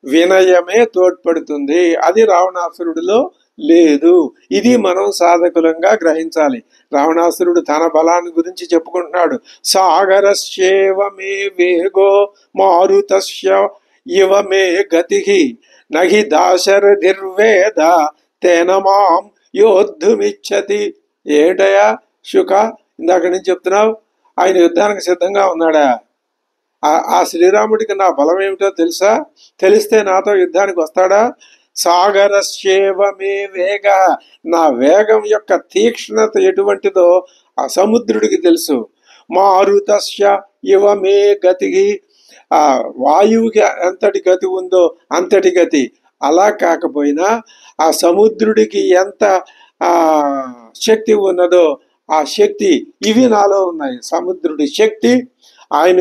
వినయమే తోడ్పడుతుంది. అది రావణాసురుడిలో లేదు. ఇది మనం సాధకులంగా గ్రహించాలి. రావణాసురుడు తన బలాన్ని గురించి చెప్పుకుంటున్నాడు. సాగరస్యేవ మే వేగో మారుతస్య ఇవ మే గతిః నహి దాశరథిర్వేద తేన మాం యోద్ధుమిచ్చతి. ఏంటయా శుక, ఇందాక నుంచి చెప్తున్నావు, ఆయన యుద్ధానికి సిద్ధంగా ఉన్నాడా? ఆ శ్రీరాముడికి నా బలం ఏమిటో తెలుసా? తెలిస్తే నాతో యుద్ధానికి వస్తాడా? సాగరస్యేవ మే వేగ, నా వేగం యొక్క తీక్ష్ణత ఎటువంటిదో ఆ సముద్రుడికి తెలుసు. మారుతస్య ఇవ మే గతి, ఆ వాయువుకి ఎంతటి గతి ఉందో అంతటి గతి. అలా కాకపోయినా ఆ సముద్రుడికి ఎంత శక్తి ఉన్నదో ఆ శక్తి ఇవి నాలో ఉన్నాయి. సముద్రుడి శక్తి, ఆయన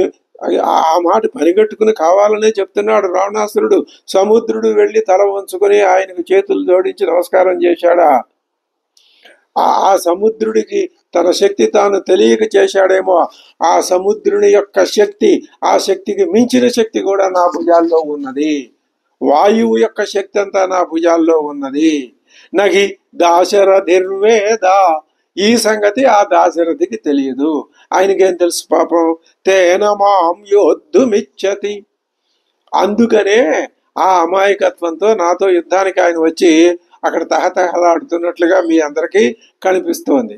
ఆ మాట పరిగెట్టుకుని కావాలనే చెప్తున్నాడు రావణాసురుడు. సముద్రుడు వెళ్లి తల వంచుకొని ఆయనకు చేతులు జోడించి నమస్కారం చేశాడా? ఆ సముద్రుడికి తన శక్తి తాను తెలియక చేశాడేమో. ఆ సముద్రుని యొక్క శక్తి, ఆ శక్తికి మించిన శక్తి కూడా నా భుజాల్లో ఉన్నది. వాయువు యొక్క శక్తి అంతా నా భుజాల్లో ఉన్నది. నహి దాశరథిర్వేద, ఈ సంగతి ఆ దాశరథికి తెలియదు. ఆయనకేం తెలుసు పాపం? తేన మాం యోద్ధుమిచ్చతి. అందుకనే ఆ అమాయకత్వంతో నాతో యుద్ధానికి ఆయన వచ్చి అక్కడ తహతహలాడుతున్నట్లుగా మీ అందరికీ కనిపిస్తోంది.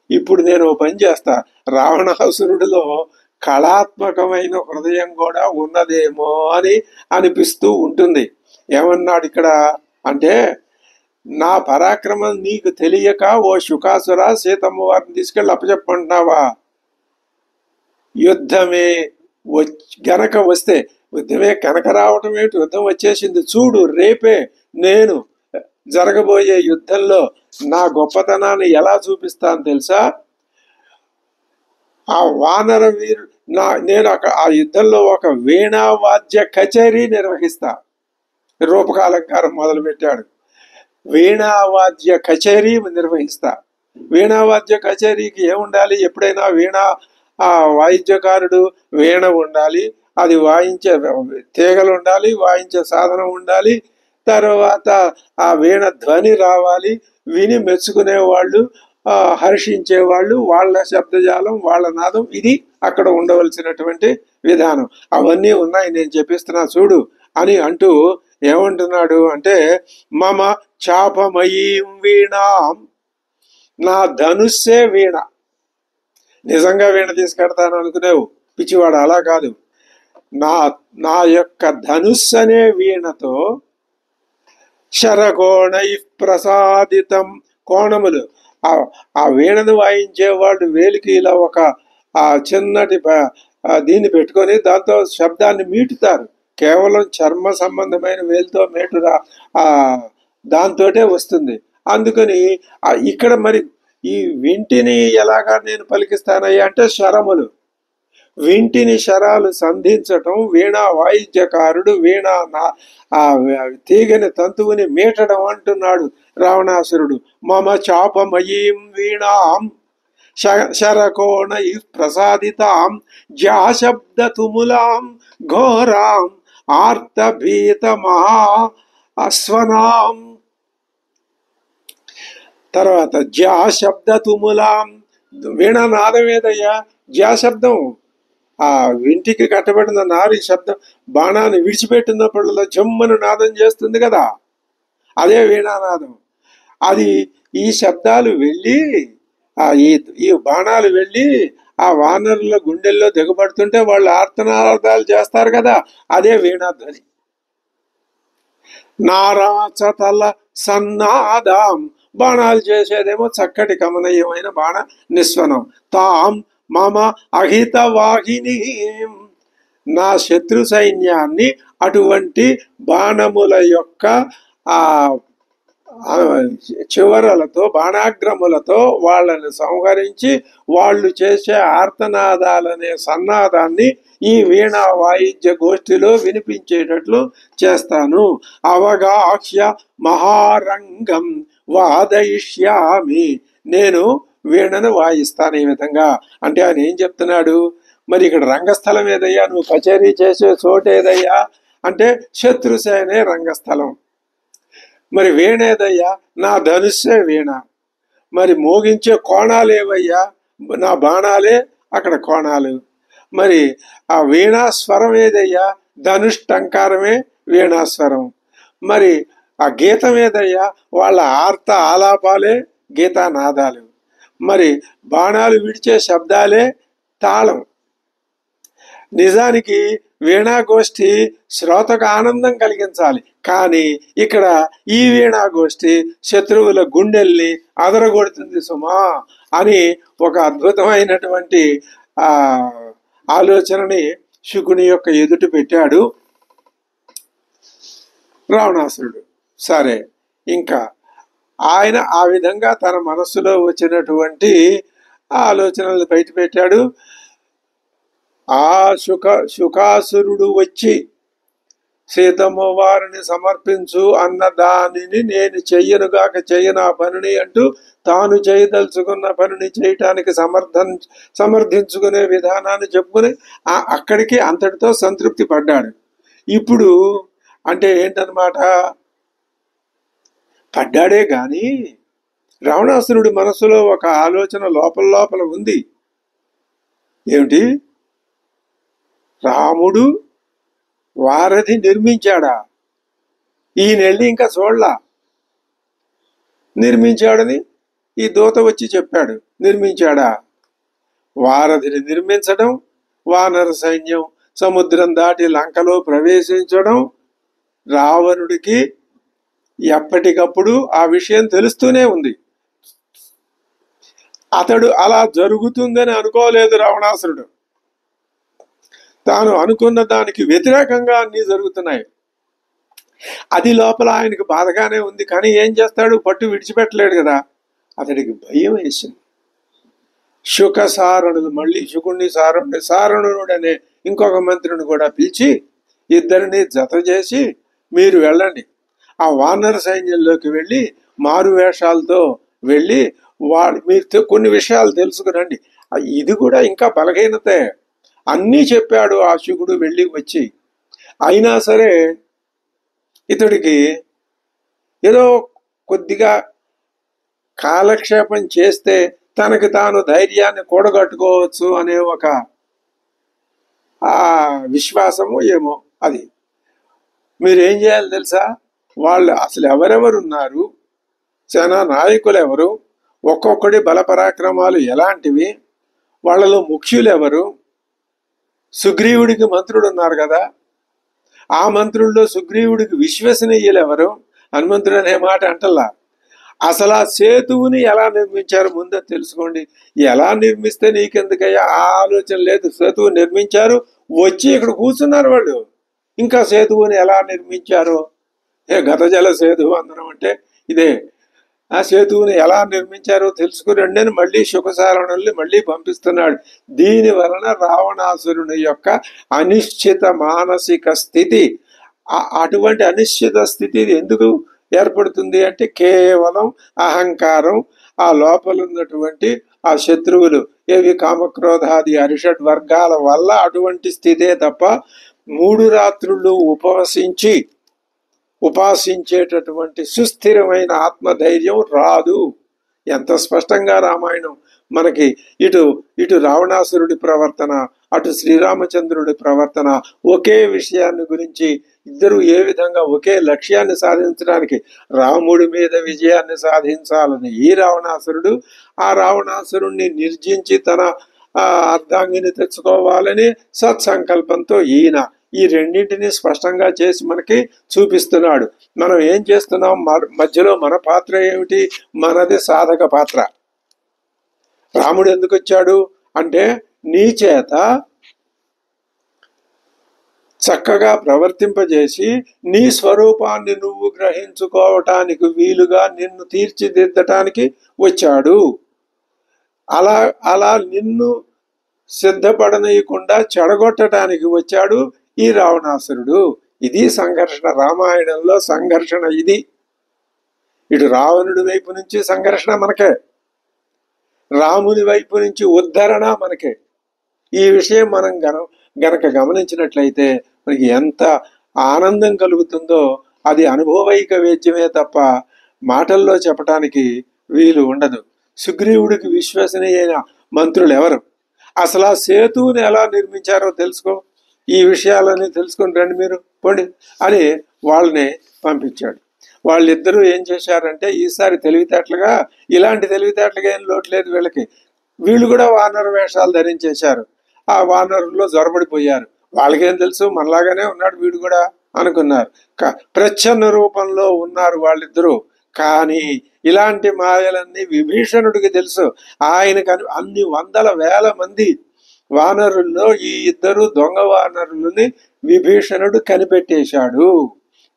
ఇప్పుడు నేను ఓ పని చేస్తా, రావణాసురుడిలో కళాత్మకమైన హృదయం కూడా ఉన్నదేమో అని అనిపిస్తూ ఉంటుంది. ఏమన్నాడు ఇక్కడ అంటే, నా పరాక్రమం నీకు తెలియక ఓ శుకాసుర సీతమ్మ వారిని తీసుకెళ్ళి అప్పచెప్పంటున్నావా? యుద్ధమే గనక వస్తే, యుద్ధమే కనుక రావటం ఏమిటి? యుద్ధం వచ్చేసింది చూడు. రేపే నేను జరగబోయే యుద్ధంలో నా గొప్పతనాన్ని ఎలా చూపిస్తాను తెలుసా? ఆ వానర వీరుడు నేను ఆ యుద్ధంలో ఒక వీణావాద్య కచేరీ నిర్వహిస్తా. రూపకాలంకారం మొదలు పెట్టాడు. వీణావాద్య కచేరీ నిర్వహిస్తా. వీణావాద్య కచేరీకి ఏముండాలి? ఎప్పుడైనా వీణా వాయిద్యకారుడు వీణ ఉండాలి, అది వాయించే తీగలు ఉండాలి, వాయించే సాధనం ఉండాలి, తర్వాత ఆ వీణ ధ్వని రావాలి, విని మెచ్చుకునేవాళ్ళు, హర్షించేవాళ్ళు, వాళ్ళ శబ్దజాలం, వాళ్ళ నాదం, ఇది అక్కడ ఉండవలసినటువంటి విధానం. అవన్నీ ఉన్నాయి, నేను చెప్పిస్తున్నా చూడు అని అంటూ ఏమంటున్నాడు అంటే, మమ చాపమయీం వీణాం, నా ధనుస్సే వీణ. నిజంగా వీణ తీసుకెడతాను అనుకునేవు పిచ్చివాడు, అలా కాదు. నా యొక్క ధనుస్సు అనే వీణతో శరకోణై ప్రసాదితం, కోణములు, ఆ వీణను వాయించేవాళ్ళు వేలికి ఇలా ఒక చిన్నటి దీన్ని పెట్టుకొని దాంతో శబ్దాన్ని మీటుతారు. కేవలం చర్మ సంబంధమైన వేలుతో మేటురా దాంతోటే వస్తుంది. అందుకని ఇక్కడ మరి ఈ వింటిని ఎలాగా నేను పలికిస్తానయ్యా అంటే, శరములు, వింటిని శరాలు సంధించటం, వీణా వాయిద్యకారుడు వీణా తీగని తంతువుని మీటడం అంటున్నాడు. రావణాసురుడు మమ చాపమయీం వీణాం శరకోణై ప్రసాదితాం జ్యాశబ్ద తుములాం ఘోరాం ఆర్తభీత మహా అశ్వనాం. తర్వాత జ్యాశబ్ద తుములాం, వీణానాదం ఏదయ్యా? జ్యాశబ్దం, ఆ వింటికి కట్టబడిన నారి శబ్దం. బాణాన్ని విడిచిపెట్టినప్పుడల్లా జమ్మను నాదం చేస్తుంది కదా, అదే వీణానాదం. అది ఈ శబ్దాలు వెళ్ళి ఈ బాణాలు వెళ్ళి ఆ వానరుల గుండెల్లో దిగబడుతుంటే వాళ్ళు ఆర్తనాదాలు చేస్తారు కదా, అదే వీణాధ్వని. నారాచతల సన్నాదాం, బాణాలు చేసేదేమో చక్కటి కమనీయమైన బాణ నిస్వనం. తాం మమ అహిత వాహిని, నా శత్రు సైన్యాన్ని అటువంటి బాణముల యొక్క ఆ చివరలతో, బాణాగ్రములతో వాళ్ళని సంహరించి వాళ్ళు చేసే ఆర్తనాదాలనే సన్నాదాన్ని ఈ వీణా వాయిద్య గోష్ఠిలో వినిపించేటట్లు చేస్తాను. అవగాహ్య మహారంగం వాదయిష్యామి, నేను వీణను వాయిస్తాను ఈ విధంగా. అంటే ఆయన ఏం చెప్తున్నాడు? మరి ఇక్కడ రంగస్థలం ఏదయ్యా? నువ్వు కచేరీ చేసే చోటు ఏదయ్యా అంటే శత్రుసేనే రంగస్థలం. మరి వీణేదయ్యా? నా ధనుస్సే వీణ. మరి మోగించే కోణాలు ఏవయ్యా? నా బాణాలే అక్కడ కోణాలు. మరి ఆ వీణాస్వరం ఏదయ్యా? ధనుష్టంకారమే వీణాస్వరం. మరి ఆ గీతం ఏదయ్యా? వాళ్ళ ఆర్త ఆలాపాలే గీతానాదాలు. మరి బాణాలు విడిచే శబ్దాలే తాళం. నిజానికి వీణాగోష్ఠి శ్రోతకు ఆనందం కలిగించాలి, కానీ ఇక్కడ ఈ వీణాగోష్ఠి శత్రువుల గుండెల్ని అదరగొడుతుంది సుమా అని ఒక అద్భుతమైనటువంటి ఆలోచనని శుకుని యొక్క ఎదుట పెట్టాడు రావణాసురుడు. సరే, ఇంకా ఆయన ఆ విధంగా తన మనస్సులో వచ్చినటువంటి ఆలోచనలు బయట పెట్టాడు. ఆ శుకాసురుడు వచ్చి సీతమ్మ వారిని సమర్పించు అన్న దానిని నేను చెయ్యనుగాక చెయ్యను ఆ పనిని అంటూ తాను చేయదలుచుకున్న పనిని చేయటానికి సమర్థించుకునే విధానాన్ని చెప్పుకుని అక్కడికి అంతటితో సంతృప్తి పడ్డాడు. ఇప్పుడు అంటే ఏంటన్నమాట, పడ్డాడే గాని రావణాసురుడి మనసులో ఒక ఆలోచన లోపల ఉంది. ఏమిటి? రాముడు వారధి నిర్మించాడా? ఈయనెళ్ళి ఇంకా చూడలా. నిర్మించాడని ఈ దూత వచ్చి చెప్పాడు. నిర్మించాడా? వారధిని నిర్మించడం, వానర సైన్యం సముద్రం దాటి లంకలో ప్రవేశించడం రావణుడికి ఎప్పటికప్పుడు ఆ విషయం తెలుస్తూనే ఉంది. అతడు అలా జరుగుతుందని అనుకోలేదు రావణాసురుడు. తాను అనుకున్న దానికి వ్యతిరేకంగా అన్నీ జరుగుతున్నాయి. అది లోపల ఆయనకు బాధగానే ఉంది, కానీ ఏం చేస్తాడు? పట్టు విడిచిపెట్టలేడు కదా. అతడికి భయం వేసింది. శుకసారణులు మళ్ళీ శుకుణ్ణి సారణుడనే ఇంకొక మంత్రిని కూడా పిలిచి ఇద్దరిని జత చేసి మీరు వెళ్ళండి, ఆ వానర సైన్యంలోకి వెళ్ళి మారు వేషాలతో వెళ్ళి మీరు కొన్ని విషయాలు తెలుసుకురండి. ఇది కూడా ఇంకా బలహీనతే. అన్నీ చెప్పాడు ఆ శుకుడు వెళ్ళి వచ్చి. అయినా సరే ఇతడికి ఏదో కొద్దిగా కాలక్షేపం చేస్తే తనకి తాను ధైర్యాన్ని కూడగట్టుకోవచ్చు అనే ఒక విశ్వాసము ఏమో. అది మీరేం చేయాలి తెలుసా? వాళ్ళు అసలు ఎవరెవరున్నారు, సేనా నాయకులు ఎవరు, ఒక్కొక్కడి బలపరాక్రమాలు ఎలాంటివి, వాళ్ళలో ముఖ్యులు ఎవరు, సుగ్రీవుడికి మంత్రుడు ఉన్నారు కదా, ఆ మంత్రుల్లో సుగ్రీవుడికి విశ్వసనీయులు ఎవరు, హనుమంతుడు అనే మాట అంటల్లా. అసలు ఆ సేతువుని ఎలా నిర్మించారు ముందే తెలుసుకోండి. ఎలా నిర్మిస్తే నీకెందుకయ్యా ఆ ఆలోచన లేదు. సేతువు నిర్మించారు, వచ్చి ఇక్కడ కూర్చున్నారు వాళ్ళు. ఇంకా సేతువుని ఎలా నిర్మించారో, గతజల సేతువు అందరం అంటే ఇదే. ఆ సేతువుని ఎలా నిర్మించారో తెలుసుకురండి అని మళ్ళీ శుకసారణుల్ని మళ్ళీ పంపిస్తున్నాడు. దీని వలన రావణాసురుని యొక్క అనిశ్చిత మానసిక స్థితి, అటువంటి అనిశ్చిత స్థితి ఎందుకు ఏర్పడుతుంది అంటే కేవలం అహంకారం, ఆ లోపల ఉన్నటువంటి ఆ శత్రువులు ఏవి కామక్రోధాది అరిషడ్ వర్గాల వల్ల అటువంటి స్థితే తప్ప 3 రాత్రులు ఉపాసించేటటువంటి సుస్థిరమైన ఆత్మధైర్యం రాదు. ఎంత స్పష్టంగా రామాయణం మనకి ఇటు ఇటు రావణాసురుడి ప్రవర్తన, అటు శ్రీరామచంద్రుడి ప్రవర్తన, ఒకే విషయాన్ని గురించి ఇద్దరు ఏ విధంగా ఒకే లక్ష్యాన్ని సాధించడానికి రాముడి మీద విజయాన్ని సాధించాలని ఈ రావణాసురుడు, ఆ రావణాసురుణ్ణి నిర్జించి తన అర్ధాంగిని తెచ్చుకోవాలని సత్సంకల్పంతో ఈయన ఈ రెండింటిని స్పష్టంగా చేసి మనకి చూపిస్తున్నాడు. మనం ఏం చేస్తున్నాం? మధ్యలో మన పాత్ర ఏమిటి? మనది సాధక పాత్ర. రాముడు ఎందుకు వచ్చాడు అంటే నీ చేత చక్కగా ప్రవర్తింపజేసి నీ స్వరూపాన్ని నువ్వు గ్రహించుకోవటానికి వీలుగా నిన్ను తీర్చిదిద్దటానికి వచ్చాడు. అలా నిన్ను సిద్ధపడనీయకుండా చెడగొట్టడానికి వచ్చాడు ఈ రావణాసురుడు. ఇది సంఘర్షణ. రామాయణంలో సంఘర్షణ ఇది. ఇటు రావణుడి వైపు నుంచి సంఘర్షణ మనకే, రాముని వైపు నుంచి ఉద్ధరణ మనకే. ఈ విషయం మనం గనక గమనించినట్లయితే మనకి ఎంత ఆనందం కలుగుతుందో అది అనుభవైక వేద్యమే తప్ప మాటల్లో చెప్పటానికి వీలు ఉండదు. సుగ్రీవుడికి విశ్వసనీయైన మంత్రులు ఎవరు? అసలు ఆ సేతువుని ఎలా నిర్మించారో తెలుసుకో, ఈ విషయాలన్నీ తెలుసుకొని రండి మీరు పోండి అని వాళ్ళని పంపించాడు. వాళ్ళిద్దరూ ఏం చేశారంటే ఈసారి తెలివితేటలుగా, ఇలాంటి తెలివితేటలుగా ఏం లోటు లేదు వీళ్ళకి, వీళ్ళు కూడా వానర వేషాలు ధరించేశారు. ఆ వానరుల్లో జొరబడిపోయారు. వాళ్ళకేం తెలుసు, మనలాగానే ఉన్నాడు వీడు కూడా అనుకున్నారు. ప్రచ్ఛన్న రూపంలో ఉన్నారు వాళ్ళిద్దరూ. కానీ ఇలాంటి మాయలన్నీ విభీషణుడికి తెలుసు. ఆయనకు అన్ని వందల వేల మంది వానరుల్లో ఈ ఇద్దరు దొంగ వానరులని విభీషణుడు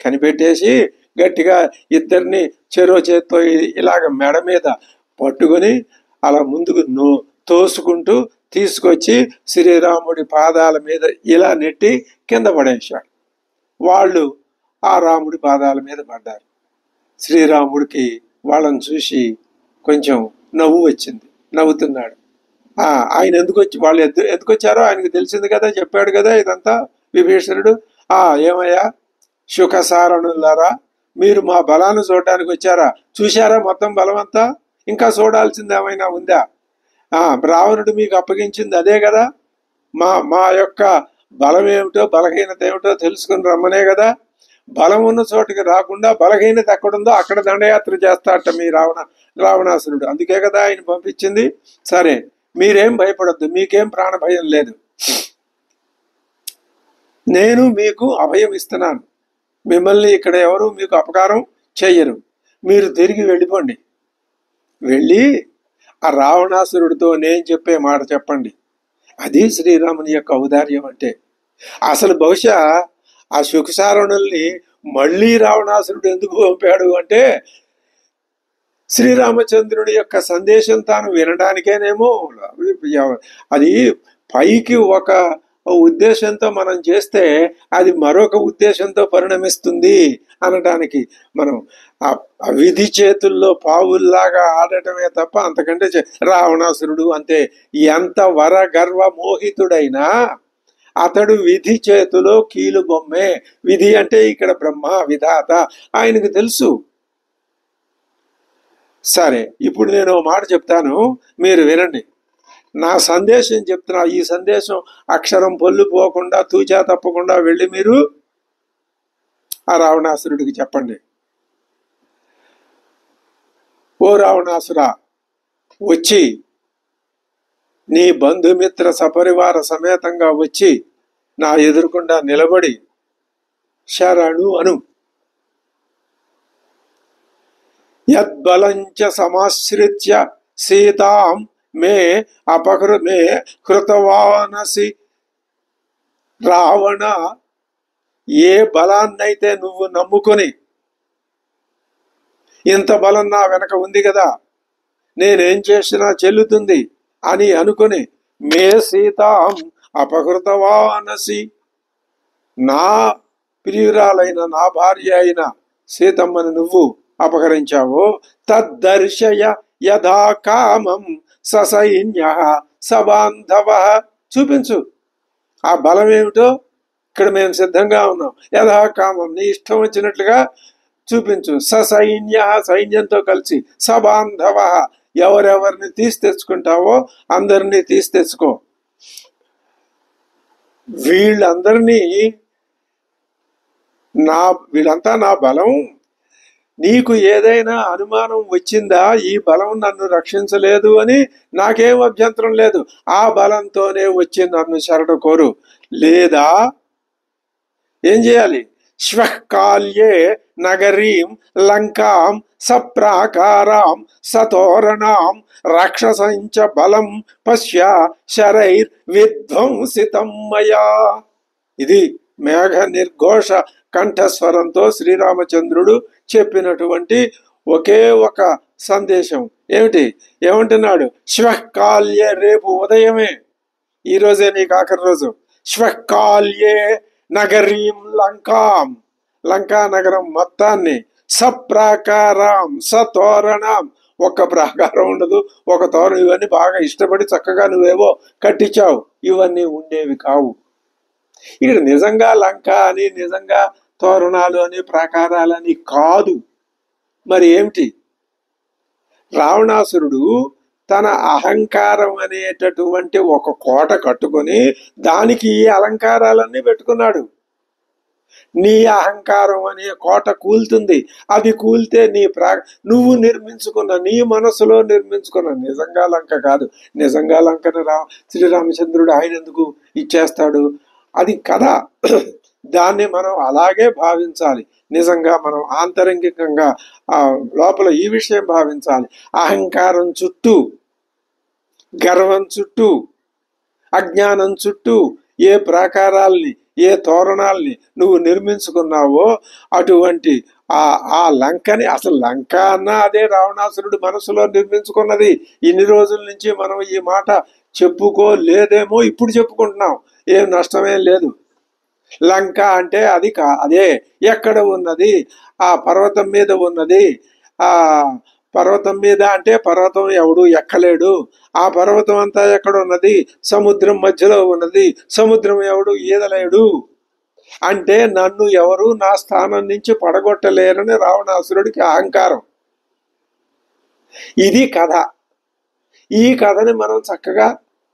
కనిపెట్టేసి గట్టిగా ఇద్దరిని చెరో చేత్తో ఇలాగ మెడ మీద పట్టుకొని అలా ముందుకు తోసుకుంటూ తీసుకొచ్చి శ్రీరాముడి పాదాల మీద ఇలా నెట్టి కింద పడేశాడు. వాళ్ళు ఆ రాముడి పాదాల మీద పడ్డారు. శ్రీరాముడికి వాళ్ళని చూసి కొంచెం నవ్వు వచ్చింది, నవ్వుతున్నాడు. ఆయన వాళ్ళు ఎందుకు వచ్చారో ఆయనకు తెలిసింది కదా, చెప్పాడు కదా ఇదంతా విభీషణుడు. ఏమయ్యా శుకసారణులారా, మీరు మా బలాన్ని చూడడానికి వచ్చారా? చూశారా మొత్తం బలమంతా? ఇంకా చూడాల్సింది ఏమైనా ఉందా? రావణుడు మీకు అప్పగించింది అదే కదా, మా యొక్క బలం ఏమిటో బలహీనత ఏమిటో తెలుసుకుని రమ్మనే కదా. బలం ఉన్న చోటుకి రాకుండా బలహీనత ఎక్కడుందో అక్కడ దండయాత్ర చేస్తాడట మీ రావణాసురుడు. అందుకే కదా ఆయన పంపించింది. సరే, మీరేం భయపడద్దు, మీకేం ప్రాణ భయం లేదు. నేను మీకు అభయం ఇస్తున్నాను. మిమ్మల్ని ఇక్కడ ఎవరు మీకు అపకారం చెయ్యరు. మీరు తిరిగి వెళ్ళిపోండి. వెళ్ళి ఆ రావణాసురుడితో నేను చెప్పే మాట చెప్పండి. అది శ్రీరాముని యొక్క ఔదార్యం అంటే. అసలు బహుశా ఆ శుకసారణుల్ని మళ్ళీ రావణాసురుడు ఎందుకు పంపాడు అంటే శ్రీరామచంద్రుడి యొక్క సందేశం తాను వినడానికేనేమో. అది పైకి ఒక ఉద్దేశంతో మనం చేస్తే అది మరొక ఉద్దేశంతో పరిణమిస్తుంది అనడానికి. మనం ఆ విధి చేతుల్లో పావుల్లాగా ఆడటమే తప్ప అంతకంటే రావణాసురుడు అంతే. ఎంత వర గర్వ మోహితుడైనా అతడు విధి చేతిలో కీలు బొమ్మే. విధి అంటే ఇక్కడ బ్రహ్మ విధాత, ఆయనకు తెలుసు. సరే, ఇప్పుడు నేను మాట చెప్తాను, మీరు వినండి. నా సందేశం చెప్తున్నా. ఈ సందేశం అక్షరం పొల్లు పోకుండా తూచా తప్పకుండా వెళ్ళి మీరు ఆ రావణాసురుడికి చెప్పండి. ఓ రావణాసురా, వచ్చి నీ బంధుమిత్ర సపరివార సమేతంగా వచ్చి నా ఎదురుకుండా నిలబడి శరణు అను. యద్బలంచ సమాశ్రిత్య సీతాం మే కృతవానసి. రావణ, ఏ బలాన్నైతే నువ్వు నమ్ముకొని, ఇంత బలం నా వెనక ఉంది కదా, నేనేం చేసినా చెల్లుతుంది అని అనుకుని మే సీతాం అపహృతవానసి, నా ప్రియురాలైన నా భార్య అయిన సీతమ్మను నువ్వు అపహరించావో తద్దర్శయ యథా కామం ససైన్య సబాంధవ, చూపించు ఆ బలం ఏమిటో. ఇక్కడ మేము సిద్ధంగా ఉన్నాం. యథా కామం, నీ ఇష్టం వచ్చినట్లుగా చూపించు. ససైన్య, సైన్యంతో కలిసి. సబాంధవ, ఎవరెవరిని తీసి తెచ్చుకుంటావో అందరినీ తీసి తెచ్చుకో. వీళ్ళంతా నా బలం. నీకు ఏదైనా అనుమానం వచ్చిందా ఈ బలం నన్ను రక్షించలేదు అని? నాకేం అభ్యంతరం లేదు. ఆ బలంతోనే వచ్చి నన్ను శరణ కోరు. లేదా ఏం చేయాలి? శ్వకాల్యే నగరీం లంకాం సప్రాకారాం సతోరణాం రాక్షసంచ బలం పశ్య శరైర్ విధ్వంసితం మయా. ఇది మేఘ నిర్ఘోష కంఠస్వరంతో శ్రీరామచంద్రుడు చెప్పినటువంటి ఒకే ఒక సందేశం. ఏమంటున్నాడు? శ్వకాల్యే, రేపు ఉదయమే, ఈరోజే నీకు ఆఖరి రోజు. శ్వకాల్యే నగరీం లంకాం, లంకా నగరం మొత్తాన్ని, సప్రాకారం సతోరణం, ఒక్క ప్రాకారం ఉండదు, ఒక తోరణం. ఇవన్నీ బాగా ఇష్టపడి చక్కగా నువ్వేవో కట్టించావు, ఇవన్నీ ఉండేవి కావు. ఇక్కడ నిజంగా లంక అని, నిజంగా తోరణాలు అని, ప్రాకారాలని కాదు. మరి ఏమిటి? రావణాసురుడు తన అహంకారం అనేటటువంటి ఒక కోట కట్టుకొని దానికి ఈ అలంకారాలన్నీ పెట్టుకున్నాడు. నీ అహంకారం అనే కోట కూలుతుంది. అది కూలితే నువ్వు నిర్మించుకున్న, నీ మనసులో నిర్మించుకున్న నిజంగా లంక కాదు. నిజంగా లంకను శ్రీరామచంద్రుడు ఆయన ఎందుకు ఇచ్చేస్తాడు? అది కథ. దాన్ని మనం అలాగే భావించాలి. నిజంగా మనం ఆంతరంగికంగా లోపల ఈ విషయం భావించాలి. అహంకారం చుట్టూ, గర్వం చుట్టూ, అజ్ఞానం చుట్టూ ఏ ప్రాకారాల్ని, ఏ తోరణాల్ని నువ్వు నిర్మించుకున్నావో అటువంటి ఆ లంకని, అసలు లంక అన్నా అదే రావణాసురుడు మనసులో నిర్మించుకున్నది. ఇన్ని రోజుల నుంచి మనం ఈ మాట చెప్పుకోలేదేమో, ఇప్పుడు చెప్పుకుంటున్నాం. ఏం నష్టమేం లేదు. లంక అంటే అదే. ఎక్కడ ఉన్నది? ఆ పర్వతం మీద ఉన్నది. ఆ పర్వతం మీద అంటే పర్వతం ఎవడు ఎక్కలేడు. ఆ పర్వతం అంతా ఎక్కడ ఉన్నది? సముద్రం మధ్యలో ఉన్నది. సముద్రం ఎవడు ఈదలేడు. అంటే నన్ను ఎవరు నా స్థానం నుంచి పడగొట్టలేరని రావణాసురుడికి అహంకారం. ఇది కథ. ఈ కథని మనం చక్కగా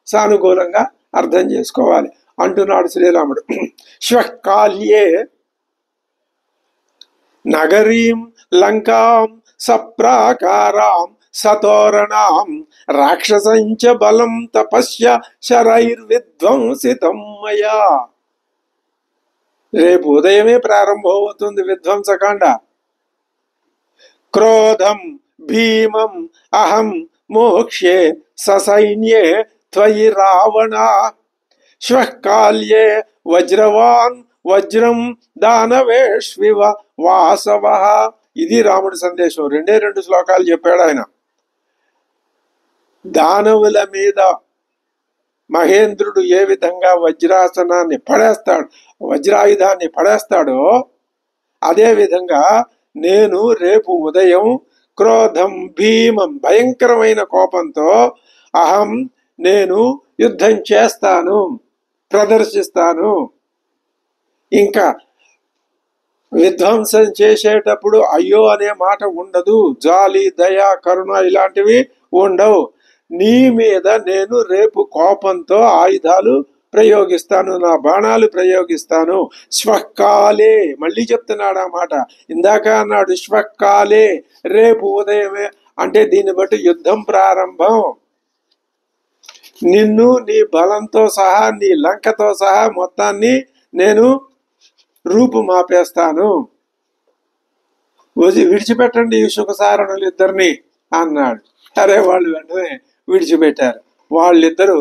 సానుకూలంగా అర్థం చేసుకోవాలి అంటున్నాడు శ్రీరాముడు. శ్వకాల్యే నగరీం లంకాం సప్రాకారాం సతోరణాం రాక్షసంచ బలం తపస్య శరైర్విధ్వంసితం మయా. రేపు ఉదయమే ప్రారంభమవుతుంది విధ్వంసకాండ. క్రోధం భీమం అహం మోక్ష్యే ససైన్యే త్వయి రావణ శ్వకాల్యే వజ్రవాన్ వజ్రం దానవేష్వివ వాసవ. ఇది రాముడి సందేశం. 2 శ్లోకాలు చెప్పాడు ఆయన. దానవుల మీద మహేంద్రుడు ఏ విధంగా వజ్రాసనాన్ని పడేస్తాడు, వజ్రాయుధాన్ని పడేస్తాడో అదే విధంగా నేను రేపు ఉదయం క్రోధం భీమం, భయంకరమైన కోపంతో, అహం, నేను యుద్ధం చేస్తాను, ప్రదర్శిస్తాను. ఇంకా విధ్వంసం చేసేటప్పుడు అయ్యో అనే మాట ఉండదు. జాలి, దయ, కరుణ ఇలాంటివి ఉండవు. నీ మీద నేను రేపు కోపంతో ఆయుధాలు ప్రయోగిస్తాను, నా బాణాలు ప్రయోగిస్తాను. శ్వకాలే, మళ్ళీ చెప్తున్నాడు ఆ మాట. ఇందాక అన్నాడు శ్వకాలే, రేపు ఉదయమే. అంటే దీన్ని బట్టి యుద్ధం ప్రారంభం. నిన్ను నీ బలంతో సహా, నీ లంకతో సహా మొత్తాన్ని నేను రూపుమాపేస్తాను. విడిచిపెట్టండి ఈ సుఖసారణులు ఇద్దరిని అన్నాడు. అరే వాళ్ళు వెంటనే విడిచిపెట్టారు. వాళ్ళిద్దరూ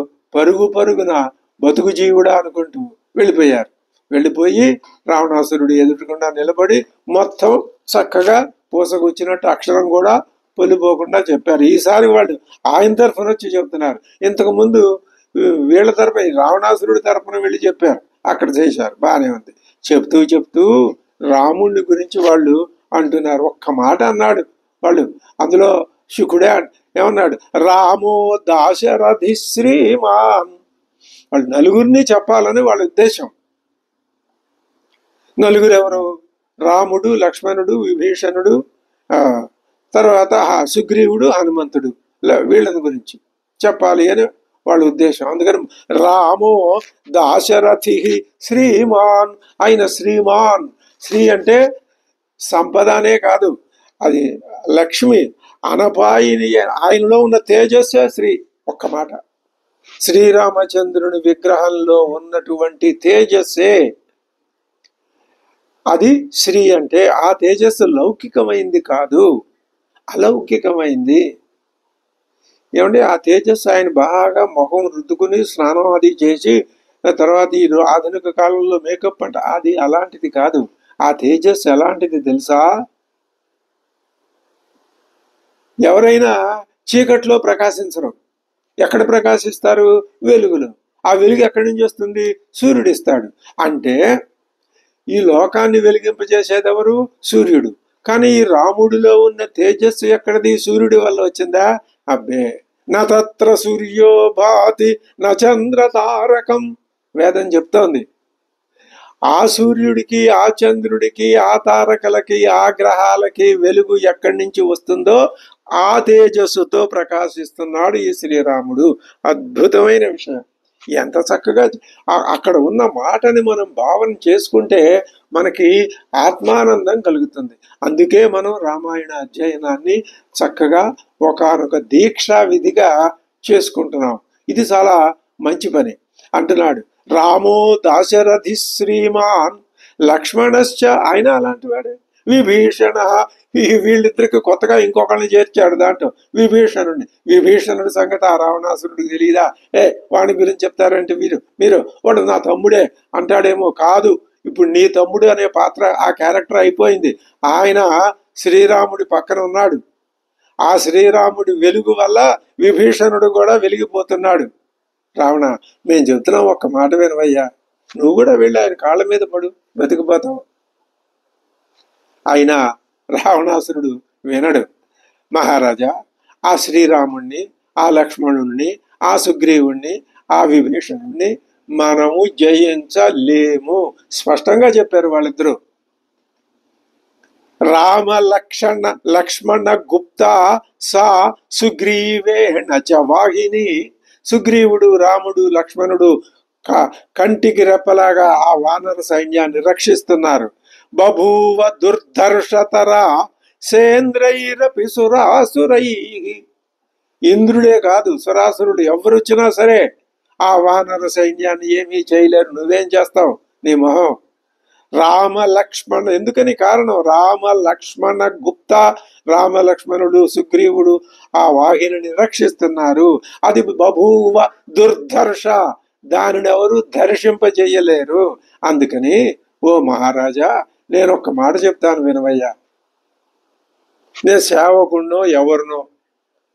పరుగున బతుకు జీవుడా అనుకుంటూ వెళ్ళిపోయారు. వెళ్ళిపోయి రావణాసురుడు ఎదుటికుండా నిలబడి మొత్తం చక్కగా పూసకొచ్చినట్టు అక్షరం కూడా పొలిపోకుండా చెప్పారు. ఈసారి వాళ్ళు ఆయన తరఫున వచ్చి చెప్తున్నారు. ఇంతకు ముందు వీళ్ళ తరఫున, రావణాసురుడి తరఫున వెళ్ళి చెప్పారు. అక్కడ చేశారు, బాగానే ఉంది. చెప్తూ రాముడిని గురించి వాళ్ళు అంటున్నారు. ఒక్క మాట అన్నాడు వాళ్ళు. అందులో శుకుడే ఏమన్నాడు? రామో దాశరథి శ్రీమాన్. వాళ్ళు నలుగురిని చెప్పాలని వాళ్ళ ఉద్దేశం. నలుగురు ఎవరు? రాముడు, లక్ష్మణుడు, విభీషణుడు, తర్వాత సుగ్రీవుడు, హనుమంతుడు. వీళ్ళని గురించి చెప్పాలి అని వాళ్ళ ఉద్దేశం. అందుకని రామో దాశరథి శ్రీమాన్. ఆయన శ్రీమాన్. శ్రీ అంటే సంపద అనే కాదు, అది లక్ష్మి, అనపాయిని. ఆయనలో ఉన్న తేజస్సే శ్రీ. ఒక్క మాట, శ్రీరామచంద్రుని విగ్రహంలో ఉన్నటువంటి తేజస్సే అది శ్రీ. అంటే ఆ తేజస్సు లౌకికమైంది కాదు, అలౌకికమైంది. ఏమంటే ఆ తేజస్సు ఆయన బాగా మొహం రుద్దుకుని స్నానం అది చేసి తర్వాత ఈ ఆధునిక కాలంలో మేకప్ అంటే అది అలాంటిది కాదు. ఆ తేజస్సు ఎలాంటిది తెలుసా? ఎవరైనా చీకట్లో ప్రకాశించరు. ఎక్కడ ప్రకాశిస్తారు? వెలుగులో. ఆ వెలుగు ఎక్కడి నుంచి వస్తుంది? సూర్యుడు ఇస్తాడు. అంటే ఈ లోకాన్ని వెలిగింపజేసేది ఎవరు? సూర్యుడు. కానీ ఈ రాముడిలో ఉన్న తేజస్సు ఎక్కడిది? సూర్యుడి వల్ల వచ్చిందా? అబ్బే, నత్ర సూర్యో భాతి నచంద్ర తారకం. వేదం చెప్తోంది. ఆ సూర్యుడికి, ఆ చంద్రుడికి, ఆ తారకలకి, ఆ గ్రహాలకి వెలుగు ఎక్కడి నుంచి వస్తుందో ఆ తేజస్సుతో ప్రకాశిస్తున్నాడు ఈ శ్రీరాముడు. అద్భుతమైన విషయం. ఎంత చక్కగా అక్కడ ఉన్న మాటని మనం భావన చేసుకుంటే మనకి ఆత్మానందం కలుగుతుంది. అందుకే మనం రామాయణ అధ్యయనాన్ని చక్కగా ఒకానొక దీక్షా విధిగా చేసుకుంటున్నాం. ఇది చాలా మంచి పని. అంటున్నాడు రామో దాశరథి శ్రీమాన్ లక్ష్మణశ్చ. ఆయన అలాంటి వాడే. విభీషణ. వీళ్ళిద్దరికి కొత్తగా ఇంకొకరిని చేర్చాడు దాంట్లో, విభీషణుడిని. విభీషణుడి సంగతి ఆ రావణాసురుడికి తెలియదా? వాడి గురించి చెప్తారంటే మీరు వాడు నా తమ్ముడే అంటాడేమో. కాదు, ఇప్పుడు నీ తమ్ముడు అనే పాత్ర, ఆ క్యారెక్టర్ అయిపోయింది. ఆయన శ్రీరాముడి పక్కన ఉన్నాడు. ఆ శ్రీరాముడి వెలుగు వల్ల విభీషణుడు కూడా వెలిగిపోతున్నాడు. రావణ, మేము చెబుతున్నాం, ఒక్క మాట వినవయ్యా. నువ్వు కూడా వెళ్ళి ఆయన కాళ్ళ మీద పడు, బతికిపోతావు. అయినా రావణాసురుడు వినడు. మహారాజా, ఆ శ్రీరాముణ్ణి, ఆ లక్ష్మణుణ్ణి, ఆ సుగ్రీవుణ్ణి, ఆ విభీషణుణ్ణి మనము జయించలేము. స్పష్టంగా చెప్పారు వాళ్ళిద్దరూ. రామ లక్ష్మణ గుప్త సా సుగ్రీవేణ చ వాహిని. సుగ్రీవుడు, రాముడు, లక్ష్మణుడు కంటికి రెప్పలాగా ఆ వానర సైన్యాన్ని రక్షిస్తున్నారు. బభూవ దుర్ధర్షతర సేంద్రైరపి సురాసురై. ఇంద్రుడే కాదు, సురాసురుడు ఎవరొచ్చినా సరే ఆ వానర సైన్యాన్ని ఏమీ చేయలేరు. నువ్వేం చేస్తావు? నీ మొహం. రామ లక్ష్మణ, ఎందుకని కారణం, రామ లక్ష్మణ గుప్త. రామ లక్ష్మణుడు, సుగ్రీవుడు ఆ వాహిని రక్షిస్తున్నారు. అది బభూవ దుర్ధర్ష, దానిని ఎవరు దర్శింపజేయలేరు. అందుకని ఓ మహారాజా, నేను ఒక్క మాట చెప్తాను వినవయ్యా. నేను సేవకున్నో ఎవరినో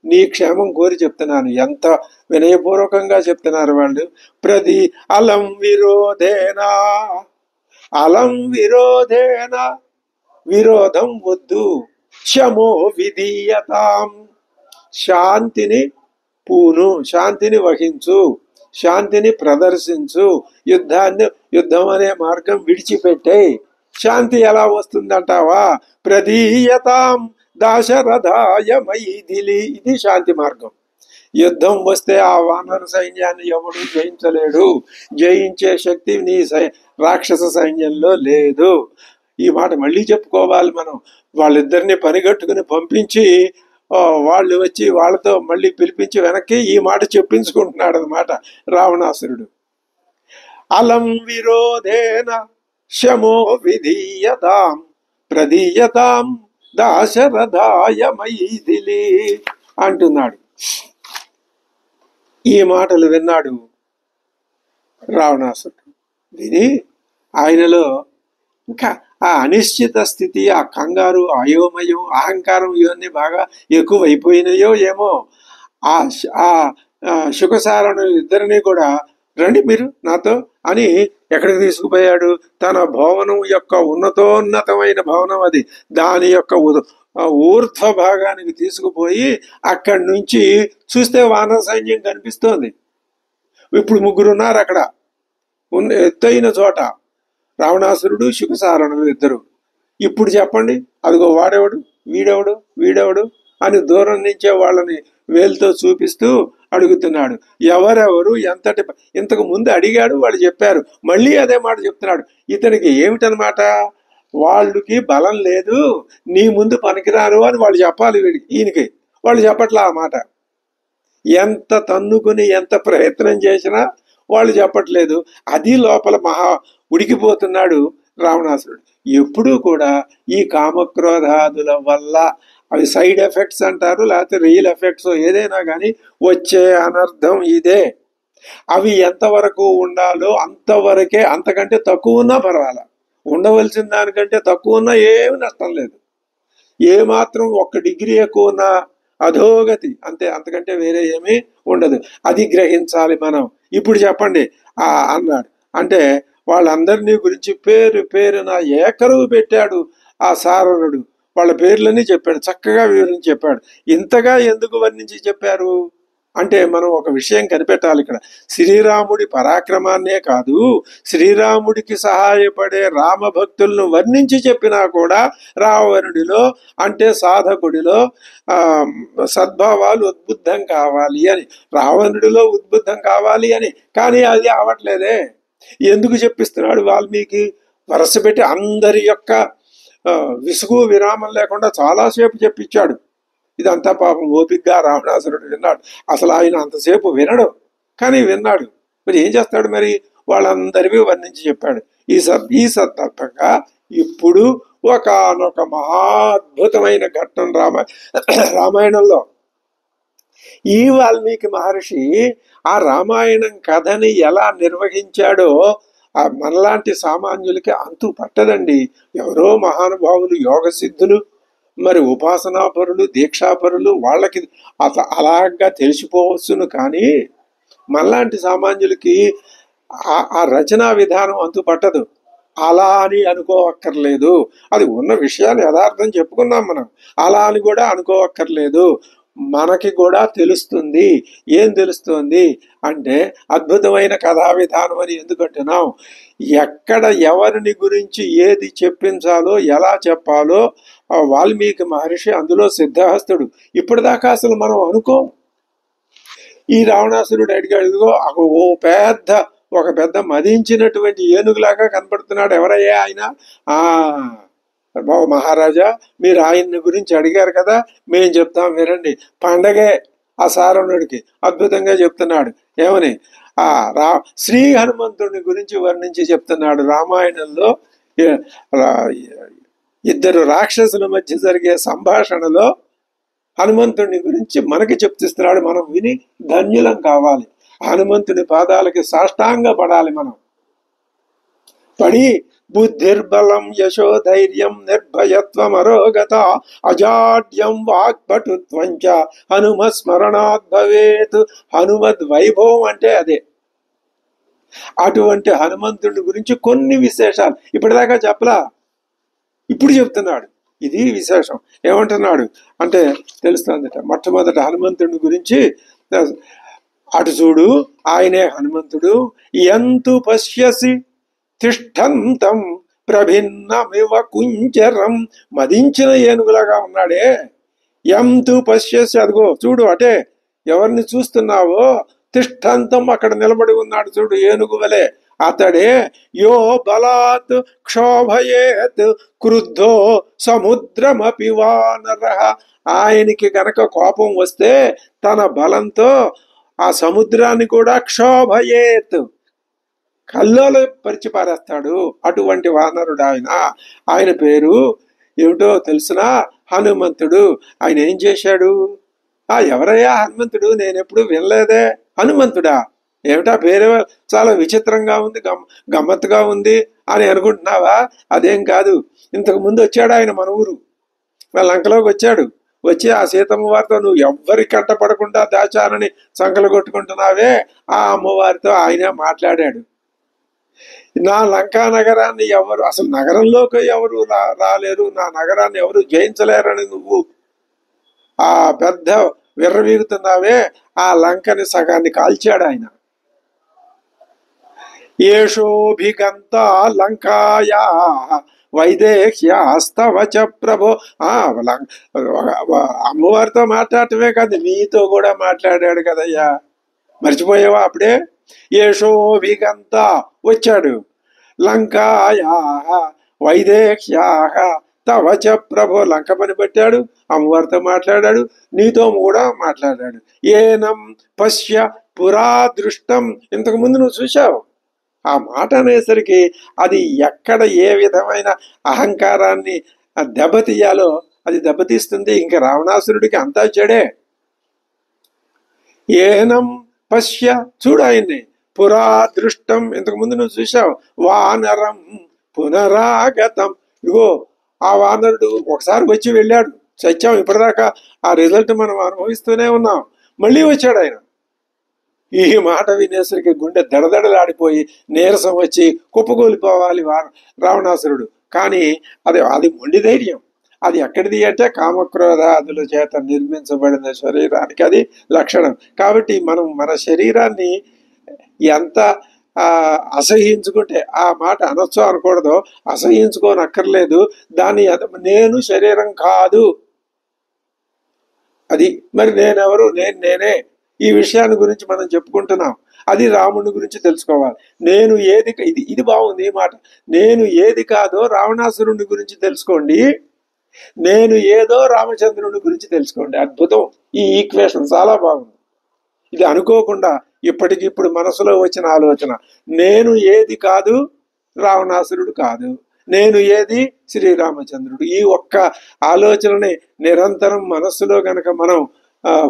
నీ క్షేమం కోరి చెప్తున్నాను. ఎంత వినయపూర్వకంగా చెప్తున్నారు వాళ్ళు. ప్రతి అలం విరోధేనా, అలం విరోధేన, విరోధం వద్దు. శమో విధీయతాం, శాంతిని పూను, శాంతిని వహించు, శాంతిని ప్రదర్శించు. యుద్ధం అనే మార్గం విడిచిపెట్టే. శాంతి ఎలా వస్తుందంటావా? ప్రదీయతాం దాశరథాయ మైథిలి. ఇది శాంతి మార్గం. యుద్ధం వస్తే ఆ వానర సైన్యాన్ని ఎవడు జయించలేడు. జయించే శక్తి నీ రాక్షస సైన్యంలో లేదు. ఈ మాట మళ్ళీ చెప్పుకోవాలి మనం. వాళ్ళిద్దరిని పనిగట్టుకుని పంపించి వాళ్ళు వచ్చి వాళ్ళతో మళ్ళీ పిలిపించి వెనక్కి ఈ మాట చెప్పించుకుంటున్నాడు అన్నమాట రావణాసురుడు. అలం విరోధేన శమో విధీయతాం ప్రదీయతాం దాశరథాయ మైథిలి అంటున్నాడు. ఈ మాటలు విన్నాడు రావణాసురుడు. విని ఆయనలో ఇంకా ఆ అనిశ్చిత స్థితి, ఆ కంగారు, అయోమయం, అహంకారం ఇవన్నీ బాగా ఎక్కువైపోయినాయో ఏమో. ఆ శుకసారణు ఇద్దరిని కూడా, రండి మీరు నాతో అని ఎక్కడికి తీసుకుపోయాడు? తన భవనం యొక్క ఉన్నతోన్నతమైన భవనం అది, దాని యొక్క ఊర్ధ్వ భాగానికి తీసుకుపోయి అక్కడి నుంచి చూస్తే వానర సైన్యం కనిపిస్తోంది. ఇప్పుడు ముగ్గురు ఉన్నారు అక్కడ ఎత్తైన చోట, రావణాసురుడు శుకసారణులు ఇద్దరు. ఇప్పుడు చెప్పండి, అదిగో వాడెవడు, వీడెవడు, వీడెవడు అని దూరం నుంచే వాళ్ళని వేలుతో చూపిస్తూ అడుగుతున్నాడు. ఎవరెవరు, ఎంతటి, ఇంతకు ముందు అడిగాడు, వాళ్ళు చెప్పారు, మళ్ళీ అదే మాట చెప్తున్నాడు. ఇతనికి ఏమిటనమాట, వాళ్ళకి బలం లేదు, నీ ముందు పనికిరారు అని వాళ్ళు చెప్పాలి వీడికి, ఈయనకి వాళ్ళు చెప్పట్లా ఆ మాట. ఎంత తన్నుకుని ఎంత ప్రయత్నం చేసినా వాళ్ళు చెప్పట్లేదు. అది లోపల ఉడికిపోతున్నాడు రావణాసురుడు. ఎప్పుడూ కూడా ఈ కామక్రోధాదుల వల్ల, అవి సైడ్ ఎఫెక్ట్స్ అంటారు, లేకపోతే రియల్ ఎఫెక్ట్స్, ఏదైనా కానీ వచ్చే అనర్థం ఇదే. అవి ఎంతవరకు ఉండాలో అంతవరకే, అంతకంటే తక్కువ ఉన్నా పర్వాలా, ఉండవలసిన దానికంటే తక్కువ ఉన్నా ఏమి నష్టం లేదు. ఏమాత్రం 1 డిగ్రీ ఎక్కువ ఉన్నా అధోగతి, అంతే, అంతకంటే వేరే ఏమీ ఉండదు. అది గ్రహించాలి మనం. ఇప్పుడు చెప్పండి అన్నాడు. అంటే వాళ్ళందరినీ గురించి పేరు పేరున ఏకరువు పెట్టాడు ఆ సారణుడు. వాళ్ళ పేర్లన్నీ చెప్పాడు, చక్కగా వివరించి చెప్పాడు. ఇంతగా ఎందుకు వర్ణించి చెప్పారు అంటే మనం ఒక విషయం కనిపెట్టాలి ఇక్కడ. శ్రీరాముడి పరాక్రమాన్నే కాదు, శ్రీరాముడికి సహాయపడే రామభక్తులను వర్ణించి చెప్పినా కూడా రావణుడిలో, అంటే సాధకుడిలో సద్భావాలు ఉద్బుద్ధం కావాలి అని, రావణుడిలో ఉద్బుద్ధం కావాలి అని. కానీ అది అవట్లేదే. ఎందుకు చెప్పిస్తున్నాడు వాల్మీకి? వరస పెట్టి అందరి యొక్క విసుగు విరామం లేకుండా చాలాసేపు చెప్పించాడు. ఇదంతా పాపం ఓపికగా రావణాసురుడు విన్నాడు. అసలు ఆయన అంతసేపు వినడు, కానీ విన్నాడు. మరి ఏం చేస్తాడు? మరి వాళ్ళందరివి వర్ణించి చెప్పాడు. ఈ సందర్భంగా ఇప్పుడు ఒకానొక మహాద్భుతమైన ఘట్టం రామాయణంలో ఈ వాల్మీకి మహర్షి ఆ రామాయణం కథని ఎలా నిర్వహించాడో మనలాంటి సామాన్యులకి అంతు పట్టదండి. ఎవరో మహానుభావులు, యోగ సిద్ధులు, మరి ఉపాసనాపరులు, దీక్షాపరులు, వాళ్ళకి అలాగా తెలిసిపోవచ్చును. కానీ మనలాంటి సామాన్యులకి ఆ రచనా విధానం అంతు పట్టదు. అలా అని అనుకోవక్కర్లేదు. అది ఉన్న విషయాలు యథార్థం చెప్పుకున్నాం మనం. అలా అని కూడా అనుకోవక్కర్లేదు. మనకి కూడా తెలుస్తుంది. ఏం తెలుస్తుంది అంటే అద్భుతమైన కథా విధానం అని ఎందుకంటున్నాం, ఎక్కడ ఎవరిని గురించి ఏది చెప్పించాలో, ఎలా చెప్పాలో వాల్మీకి మహర్షి అందులో సిద్ధహస్తుడు. ఇప్పటిదాకా అసలు మనం అనుకోం. ఈ రావణాసురుడు అడిగాడు, ఒక పెద్ద మదించినటువంటి ఏనుగులాగా కనపడుతున్నాడు. ఎవరయ్యా ఆయన? మహారాజా, మీరు ఆయన్ని గురించి అడిగారు కదా, మేం చెప్తాం వినండి. పండగే ఆ సారణుడికి అద్భుతంగా చెప్తున్నాడు. ఏమని? శ్రీ హనుమంతుడిని గురించి వర్ణించి చెప్తున్నాడు. రామాయణంలో ఇద్దరు రాక్షసుల మధ్య జరిగే సంభాషణలో హనుమంతుడిని గురించి మనకి చెప్తిస్తున్నాడు. మనం విని ధన్యులం కావాలి. హనుమంతుడి పాదాలకి సాష్టాంగ పడాలి. మనం పడి బుద్ధిర్బలం యశోధైర్యం నిర్భయత్వం అరోగత అజాడ్యం వాక్పటుత్వంచ హనుమస్మరణాత్ భవేత్. హనుమద్ వైభవం అంటే అదే. అటువంటి హనుమంతుడి గురించి కొన్ని విశేషాలు ఇప్పటిదాకా చెప్పలా, ఇప్పుడు చెప్తున్నాడు. ఇది విశేషం. ఏమంటున్నాడు అంటే తెలుస్తుందట. మొట్టమొదట హనుమంతుడి గురించి, అటు చూడు, ఆయనే హనుమంతుడు. ఎంతు పశ్యసి తిష్టంతం ప్రభిన్నమివ కుంజరం. మదించిన ఏనుగులాగా ఉన్నాడే. ఎంతు పశ్యసి, అదిగో చూడు, అటే ఎవరిని చూస్తున్నావో, తిష్టంతం, అక్కడ నిలబడి ఉన్నాడు చూడు, ఏనుగు వలె. అతడే యో బలాత్ క్షోభయేత్ క్రుద్ధో సముద్రమపి వానరః. ఆయనకి గనక కోపం వస్తే తన బలంతో ఆ సముద్రాన్ని కూడా క్షోభయేత్, కల్లోలో పరిచిపారేస్తాడు. అటువంటి వానరుడు ఆయన. ఆయన పేరు ఏమిటో తెలుసునా? హనుమంతుడు. ఆయన ఏం చేశాడు? ఎవరయ్యా హనుమంతుడు? నేనెప్పుడు వినలేదే. హనుమంతుడా? ఏమిటా పేరు చాలా విచిత్రంగా ఉంది, గమ్మత్తుగా ఉంది అని అనుకుంటున్నావా? అదేం కాదు. ఇంతకు ముందు వచ్చాడు ఆయన మన ఊరు, వాళ్ళ లంకలోకి వచ్చాడు. వచ్చి ఆ సీతమ్మ వారితో నువ్వు ఎవ్వరి కంటపడకుండా దాచానని సంకలు కొట్టుకుంటున్నావే, ఆ అమ్మవారితో ఆయనే మాట్లాడాడు. నా లంకా నగరాన్ని ఎవరు, అసలు నగరంలోకి ఎవరు రాలేరు, నా నగరాన్ని ఎవరు జయించలేరని నువ్వు ఆ పెద్ద విర్రవీగుతున్నావే, ఆ లంకని సగాన్ని కాల్చాడు ఆయన. ఏషోభిగంత లంకాయా వైదేహ్యాస్తవ చ ప్రభో. అమ్మవారితో మాట్లాడటమే కాదు, నీతో కూడా మాట్లాడాడు కదయ్యా, మర్చిపోయావా అప్పుడే? ఏషోభిగంత వచ్చాడు, లంకాయా వైదేహ్యా తవ చ ప్రభో, లంక పని పెట్టాడు, అమ్మవారితో మాట్లాడాడు, నీతో కూడా మాట్లాడాడు. ఏనం పశ్య పురా దృష్టం, ఇంతకు ముందు నువ్వు చూశావు. ఆ మాట అనేసరికి అది ఎక్కడ ఏ విధమైన అహంకారాన్ని దెబ్బతీయాలో అది దెబ్బతీస్తుంది. ఇంకా రావణాసురుడికి అంతా చెడే. ఏనం పశ్య, చూడు ఆయన్ని, పురా దృష్టం, ఇంతకు ముందు నువ్వు చూశావు. వానరం పునరాగతం, ఇగో ఆ వానరుడు ఒకసారి వచ్చి వెళ్ళాడు, చచ్చాం, ఇప్పటిదాకా ఆ రిజల్ట్ మనం అనుభవిస్తూనే ఉన్నాం, మళ్ళీ వచ్చాడు ఆయన. ఈ మాట వినేసరికి గుండె దడదడలాడిపోయి నీరసం వచ్చి కుప్పకూలిపోవాలి రావణాసురుడు. కానీ అది మొండి ధైర్యం. అది ఎక్కడిది అంటే కామక్రోధాదుల చేత నిర్మించబడిన శరీరానికి అది లక్షణం. కాబట్టి మనం మన శరీరాన్ని ఎంత అసహించుకుంటే, ఆ మాట అనొచ్చో అనకూడదో, అసహించుకోనక్కర్లేదు. దాన్ని నేను శరీరం కాదు, అది మరి నేనెవరు, నేనే, ఈ విషయాన్ని గురించి మనం చెప్పుకుంటున్నాం. అది రాముని గురించి తెలుసుకోవాలి. నేను ఏది, ఇది బాగుంది ఈ మాట, నేను ఏది కాదో రావణాసురుని గురించి తెలుసుకోండి, నేను ఏదో రామచంద్రుని గురించి తెలుసుకోండి. అద్భుతం, ఈ ఈక్వేషన్ చాలా బాగుంది. ఇది అనుకోకుండా ఇప్పటికిప్పుడు మనసులో వచ్చిన ఆలోచన. నేను ఏది కాదు, రావణాసురుడు కాదు, నేను ఏది, శ్రీరామచంద్రుడు. ఈ ఒక్క ఆలోచనని నిరంతరం మనస్సులో గనక మనం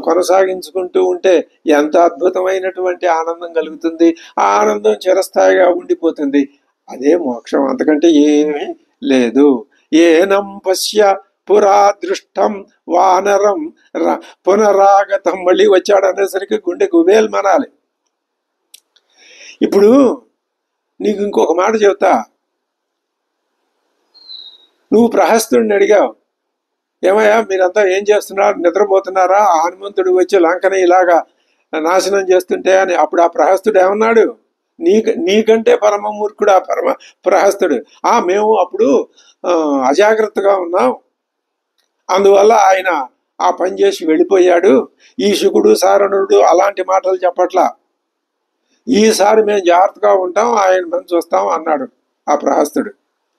కొనసాగించుకుంటూ ఉంటే ఎంత అద్భుతమైనటువంటి ఆనందం కలుగుతుంది. ఆ ఆనందం చిరస్థాయిగా ఉండిపోతుంది. అదే మోక్షం, అంతకంటే ఏమీ లేదు. ఏనం పశ్య పురా దృష్టం వానరం పునరాగతం, మళ్ళీ వచ్చాడు అనేసరికి గుండె గుబేల్ మనాలి. ఇప్పుడు నీకు ఇంకొక మాట చెబుతా. నువ్వు ప్రహస్తుడిని అడిగావు, ఏమయ్యా మీరంతా ఏం చేస్తున్నారు, నిద్రపోతున్నారా, ఆ హనుమంతుడు వచ్చి లంకని ఇలాగా నాశనం చేస్తుంటే అని. అప్పుడు ఆ ప్రహస్తుడు ఏమన్నాడు, నీకంటే పరమ మూర్ఖుడు ఆ ప్రహస్తుడు. మేము అప్పుడు అజాగ్రత్తగా ఉన్నాం, అందువల్ల ఆయన ఆ పని చేసి వెళ్ళిపోయాడు. ఈ శుకుడు సారణుడు అలాంటి మాటలు చెప్పట్లా, ఈసారి మేము జాగ్రత్తగా ఉంటాం, ఆయన పని చూస్తాం అన్నాడు ఆ ప్రహస్తుడు.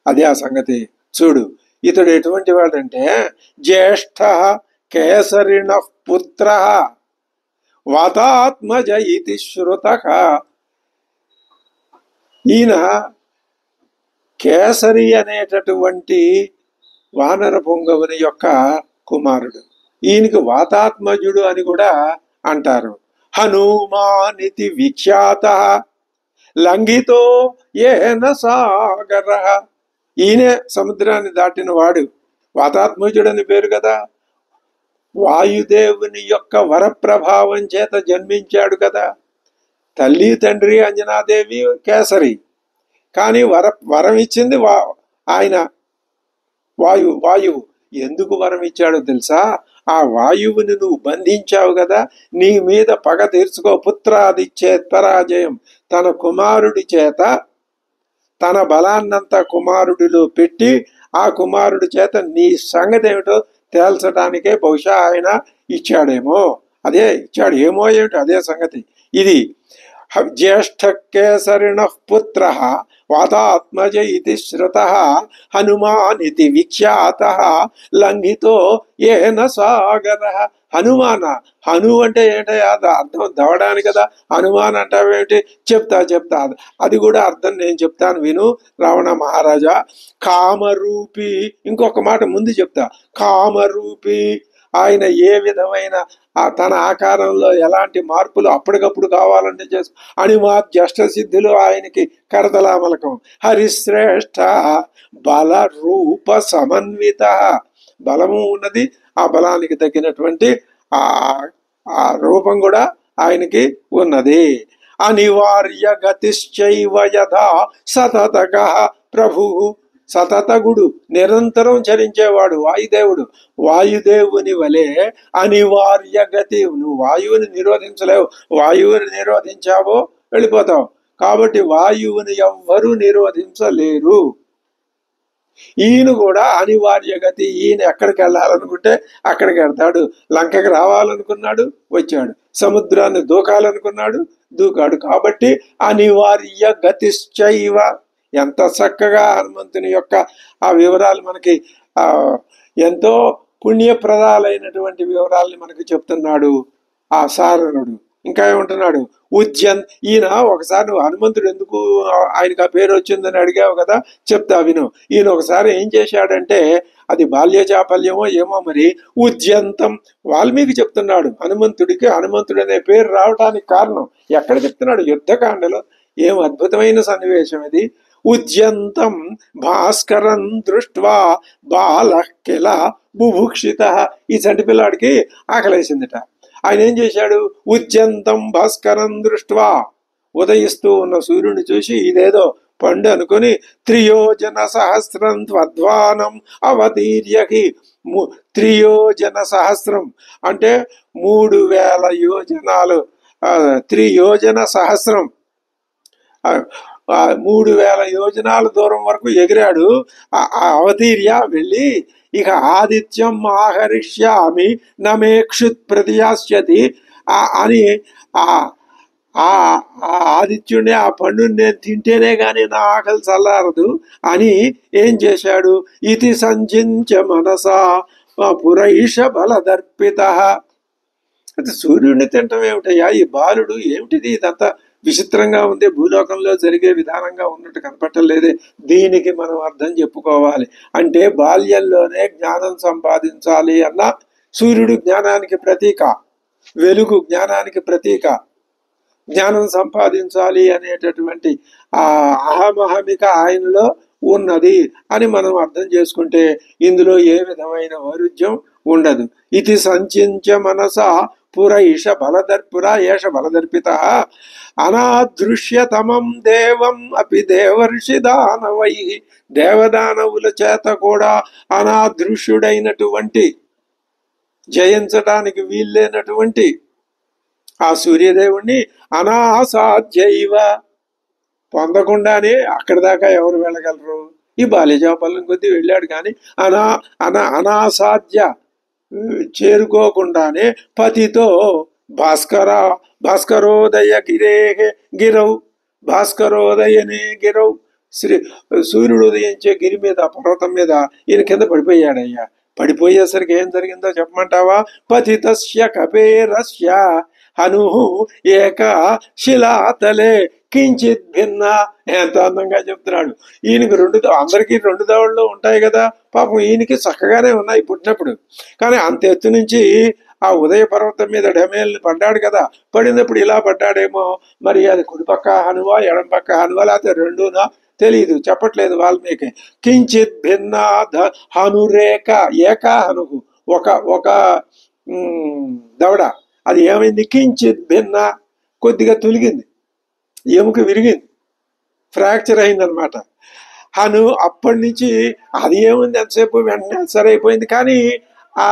అదే ఆ సంగతి. చూడు, ఇతడు ఎటువంటి వాడంటే జ్యేష్ఠ కేసరిణ పుత్ర వాతాత్మజ ఇతి శ్రుత. ఈయన కేసరి అనేటటువంటి వానర పొంగవుని యొక్క కుమారుడు. ఈయనకి వాతాత్మజుడు అని కూడా అంటారు. హనుమానితి విఖ్యాత లంఘితో ఏన సాగర, ఈయనే సముద్రాన్ని దాటిన వాడు. వాతాత్మజుడని పేరు కదా, వాయుదేవుని యొక్క వరప్రభావం చేత జన్మించాడు కదా. తల్లి తండ్రి అంజనాదేవి కేసరి, కానీ వరం ఇచ్చింది ఆయన వాయువు. ఎందుకు వరం ఇచ్చాడో తెలుసా? ఆ వాయువుని నువ్వు బంధించావు కదా, నీ మీద పగ తీర్చుకో. పుత్రాది చేత్పరాజయం, తన కుమారుడి చేత తన బలాన్నంతా కుమారుడిలో పెట్టి ఆ కుమారుడి చేత నీ సంగతి ఏమిటో తేల్చడానికే బహుశా ఆయన ఇచ్చాడేమో. అదే ఇచ్చాడు, ఏమో ఏమిటో అదే సంగతి. ఇది జ్యేష్ఠ కేసరిణ పుత్ర వాతాత్మజ ఇది శ్రుత హనుమానితి విఖ్యాత లంఘితో ఏన సాగర. హనుమాన, హను అంటే ఏంటో అర్థం దవడానికి కదా, హనుమాన్ అంటావేమిటి? చెప్తా అది కూడా అర్థం నేను చెప్తాను విను రావణ మహారాజా. కామరూపి, ఇంకొక మాట ముందు చెప్తా. కామరూపి, ఆయన ఏ విధమైన తన ఆకారంలో ఎలాంటి మార్పులు అప్పటికప్పుడు కావాలంటే చేసు అణిమాద్యష్ట సిద్ధులు ఆయనకి కరతలామలకం. హరిశ్రేష్ఠ బల రూప సమన్విత, బలము ఉన్నది, ఆ బలానికి తగ్గినటువంటి ఆ రూపం కూడా ఆయనకి ఉన్నది. అనివార్య గతిశ్చైవ యథా సతతగః ప్రభు. సతతగుడు, నిరంతరం చరించేవాడు వాయుదేవుడు. వాయుదేవుని వలె అనివార్య గతి. నువ్వు వాయువుని నిరోధించలేవు. వాయువుని నిరోధించావో వెళ్ళిపోతావు. కాబట్టి వాయువుని ఎవ్వరూ నిరోధించలేరు. ఈయన కూడా అనివార్య గతి. ఈయన ఎక్కడికి వెళ్ళాలనుకుంటే అక్కడికి వెళ్తాడు. లంకకి రావాలనుకున్నాడు, వచ్చాడు. సముద్రాన్ని దూకాలనుకున్నాడు, దూకాడు. కాబట్టి అనివార్య గతిశ్చైవ. ఎంత చక్కగా హనుమంతుని యొక్క ఆ వివరాలు మనకి ఎంతో పుణ్యప్రదాలైనటువంటి వివరాలని మనకి చెప్తున్నాడు ఆ సారణుడు. ఇంకా ఏమంటున్నాడు, ఈయన ఒకసారి నువ్వు హనుమంతుడు ఎందుకు ఆయనకు ఆ పేరు వచ్చిందని అడిగావు కదా, చెప్తా విను. ఈయన ఒకసారి ఏం చేశాడంటే, అది బాల్య చాపల్యమో ఏమో మరి, ఉద్యంతం. వాల్మీకి చెప్తున్నాడు హనుమంతుడికి హనుమంతుడు అనే పేరు రావడానికి కారణం ఎక్కడ చెప్తున్నాడు, యుద్ధకాండలో. ఏం అద్భుతమైన సన్నివేశం ఇది. ఉద్యంతం భాస్కరం దృష్ట్వా బాలః కిల బుభుక్షిత. ఈ చంటి పిల్లాడికి ఆకలేసిందిట. ఆయన ఏం చేశాడు, ఉద్యంతం భాస్కరం దృష్ట్వా, ఉదయిస్తూ ఉన్న సూర్యుని చూసి ఇదేదో పండు అనుకుని, త్రియోజన సహస్రం త్వధ్వానం అవతీర్యకి. త్రియోజన సహస్రం అంటే 3000 యోజనాలు. త్రియోజన సహస్రం 3000 యోజనాల దూరం వరకు ఎగిరాడు. అవతీర్య వెళ్ళి, ఇక ఆదిత్యం ఆహరిష్యామి నమేక్షుత్ ప్రతియాస్యతి అని ఆదిత్యుడిని, ఆ పండుని నేను తింటేనే గాని నా ఆకలి చల్లారదు అని ఏం చేశాడు, ఇది సంచించ మనసా పురైష బలదర్పిత. అది సూర్యుడిని తింటం ఏమిటయ్యా, ఈ బాలుడు ఏమిటిది, ఇదంతా విచిత్రంగా ఉంది, భూలోకంలో జరిగే విధానంగా ఉన్నట్టు కనపట్టలేదే. దీనికి మనం అర్థం చెప్పుకోవాలి. అంటే బాల్యంలోనే జ్ఞానం సంపాదించాలి అన్న, సూర్యుడు జ్ఞానానికి ప్రతీక, వెలుగు జ్ఞానానికి ప్రతీక. జ్ఞానం సంపాదించాలి అనేటటువంటి ఆ అహమహమిక ఆయనలో ఉన్నది అని మనం అర్థం చేసుకుంటే ఇందులో ఏ విధమైన వైరుధ్యం ఉండదు. ఇది సంచించ మనస పురైష బలదర్పుర ఏష బలదర్పిత అనాదృశ్యతమం దేవం అపి దేవర్షి దానవై. దేవదానవుల చేత కూడా అనాదృశ్యుడైనటువంటి, జయించడానికి వీల్లేనటువంటి ఆ సూర్యదేవుణ్ణి అనాసాధ్యైవ, పొందకుండానే అక్కడి దాకా ఎవరు వెళ్ళగలరు. ఈ బాల్యజాపల్లం కొద్దీ వెళ్ళాడు కానీ అనాసాధ్య, చేరుకోకుండానే పతితో భాస్కరోదయ గిరౌ, భాస్కరోదయనే గిరౌ. సూర్యుడు ఉదయించే గిరి మీద, పర్వతం మీద ఈయన కింద పడిపోయాడయ్యా. పడిపోయేసరికి ఏం జరిగిందో చెప్పమంటావా, పతితస్య కపేరస్య హను ఏక శిలాతలే కించిత్ భిన్న. ఎంత అందంగా చెప్తున్నాడు. ఈయనకి అందరికీ 2 దవళ్ళు ఉంటాయి కదా, పాపం ఈయనకి చక్కగానే ఉన్నాయి పుట్టినప్పుడు. కానీ అంత ఎత్తు నుంచి ఆ ఉదయ పర్వతం మీద డమేల్ని పడ్డాడు కదా, పడినప్పుడు ఇలా పడ్డాడేమో. మరి అది కుడిపక్క హనువా ఎడం పక్క హనువా లేకపోతే రెండునా తెలియదు, చెప్పట్లేదు వాల్మీకి. కించిత్ భిన్న హనురేక, ఏకా హనుకు ఒక దవడ, అది ఏమైంది, కించిత్ భిన్న, కొద్దిగా తొలిగింది, ఎముక విరిగింది, ఫ్రాక్చర్ అయిందనమాట. హను అప్పటి నుంచి అది ఏముంది ఎంతసేపు వెంటనే సరైపోయింది, కానీ ఆ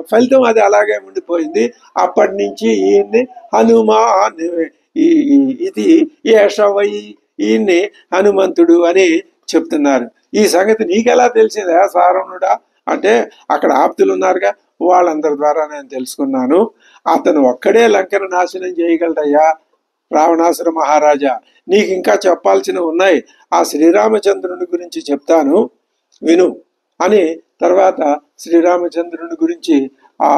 ఫలితం అది అలాగే ఉండిపోయింది. అప్పటి నుంచి ఈయన్ని హనుమా, ఇది ఏషవై, ఈయన్ని హనుమంతుడు అని చెప్తున్నారు. ఈ సంగతి నీకెలా తెలిసిందా సారణుడా అంటే, అక్కడ ఆప్తులు ఉన్నారుగా, వాళ్ళందరి ద్వారా నేను తెలుసుకున్నాను. అతను ఒక్కడే లంకను నాశనం చేయగలడయ్యా రావణాసుర మహారాజా. నీకు ఇంకా చెప్పాల్సినవి ఉన్నాయి, ఆ శ్రీరామచంద్రుని గురించి చెప్తాను విను అని తర్వాత శ్రీరామచంద్రుని గురించి ఆ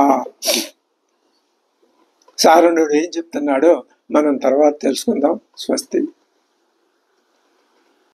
సారణుడు ఏం చెప్తున్నాడో మనం తర్వాత తెలుసుకుందాం. స్వస్తి.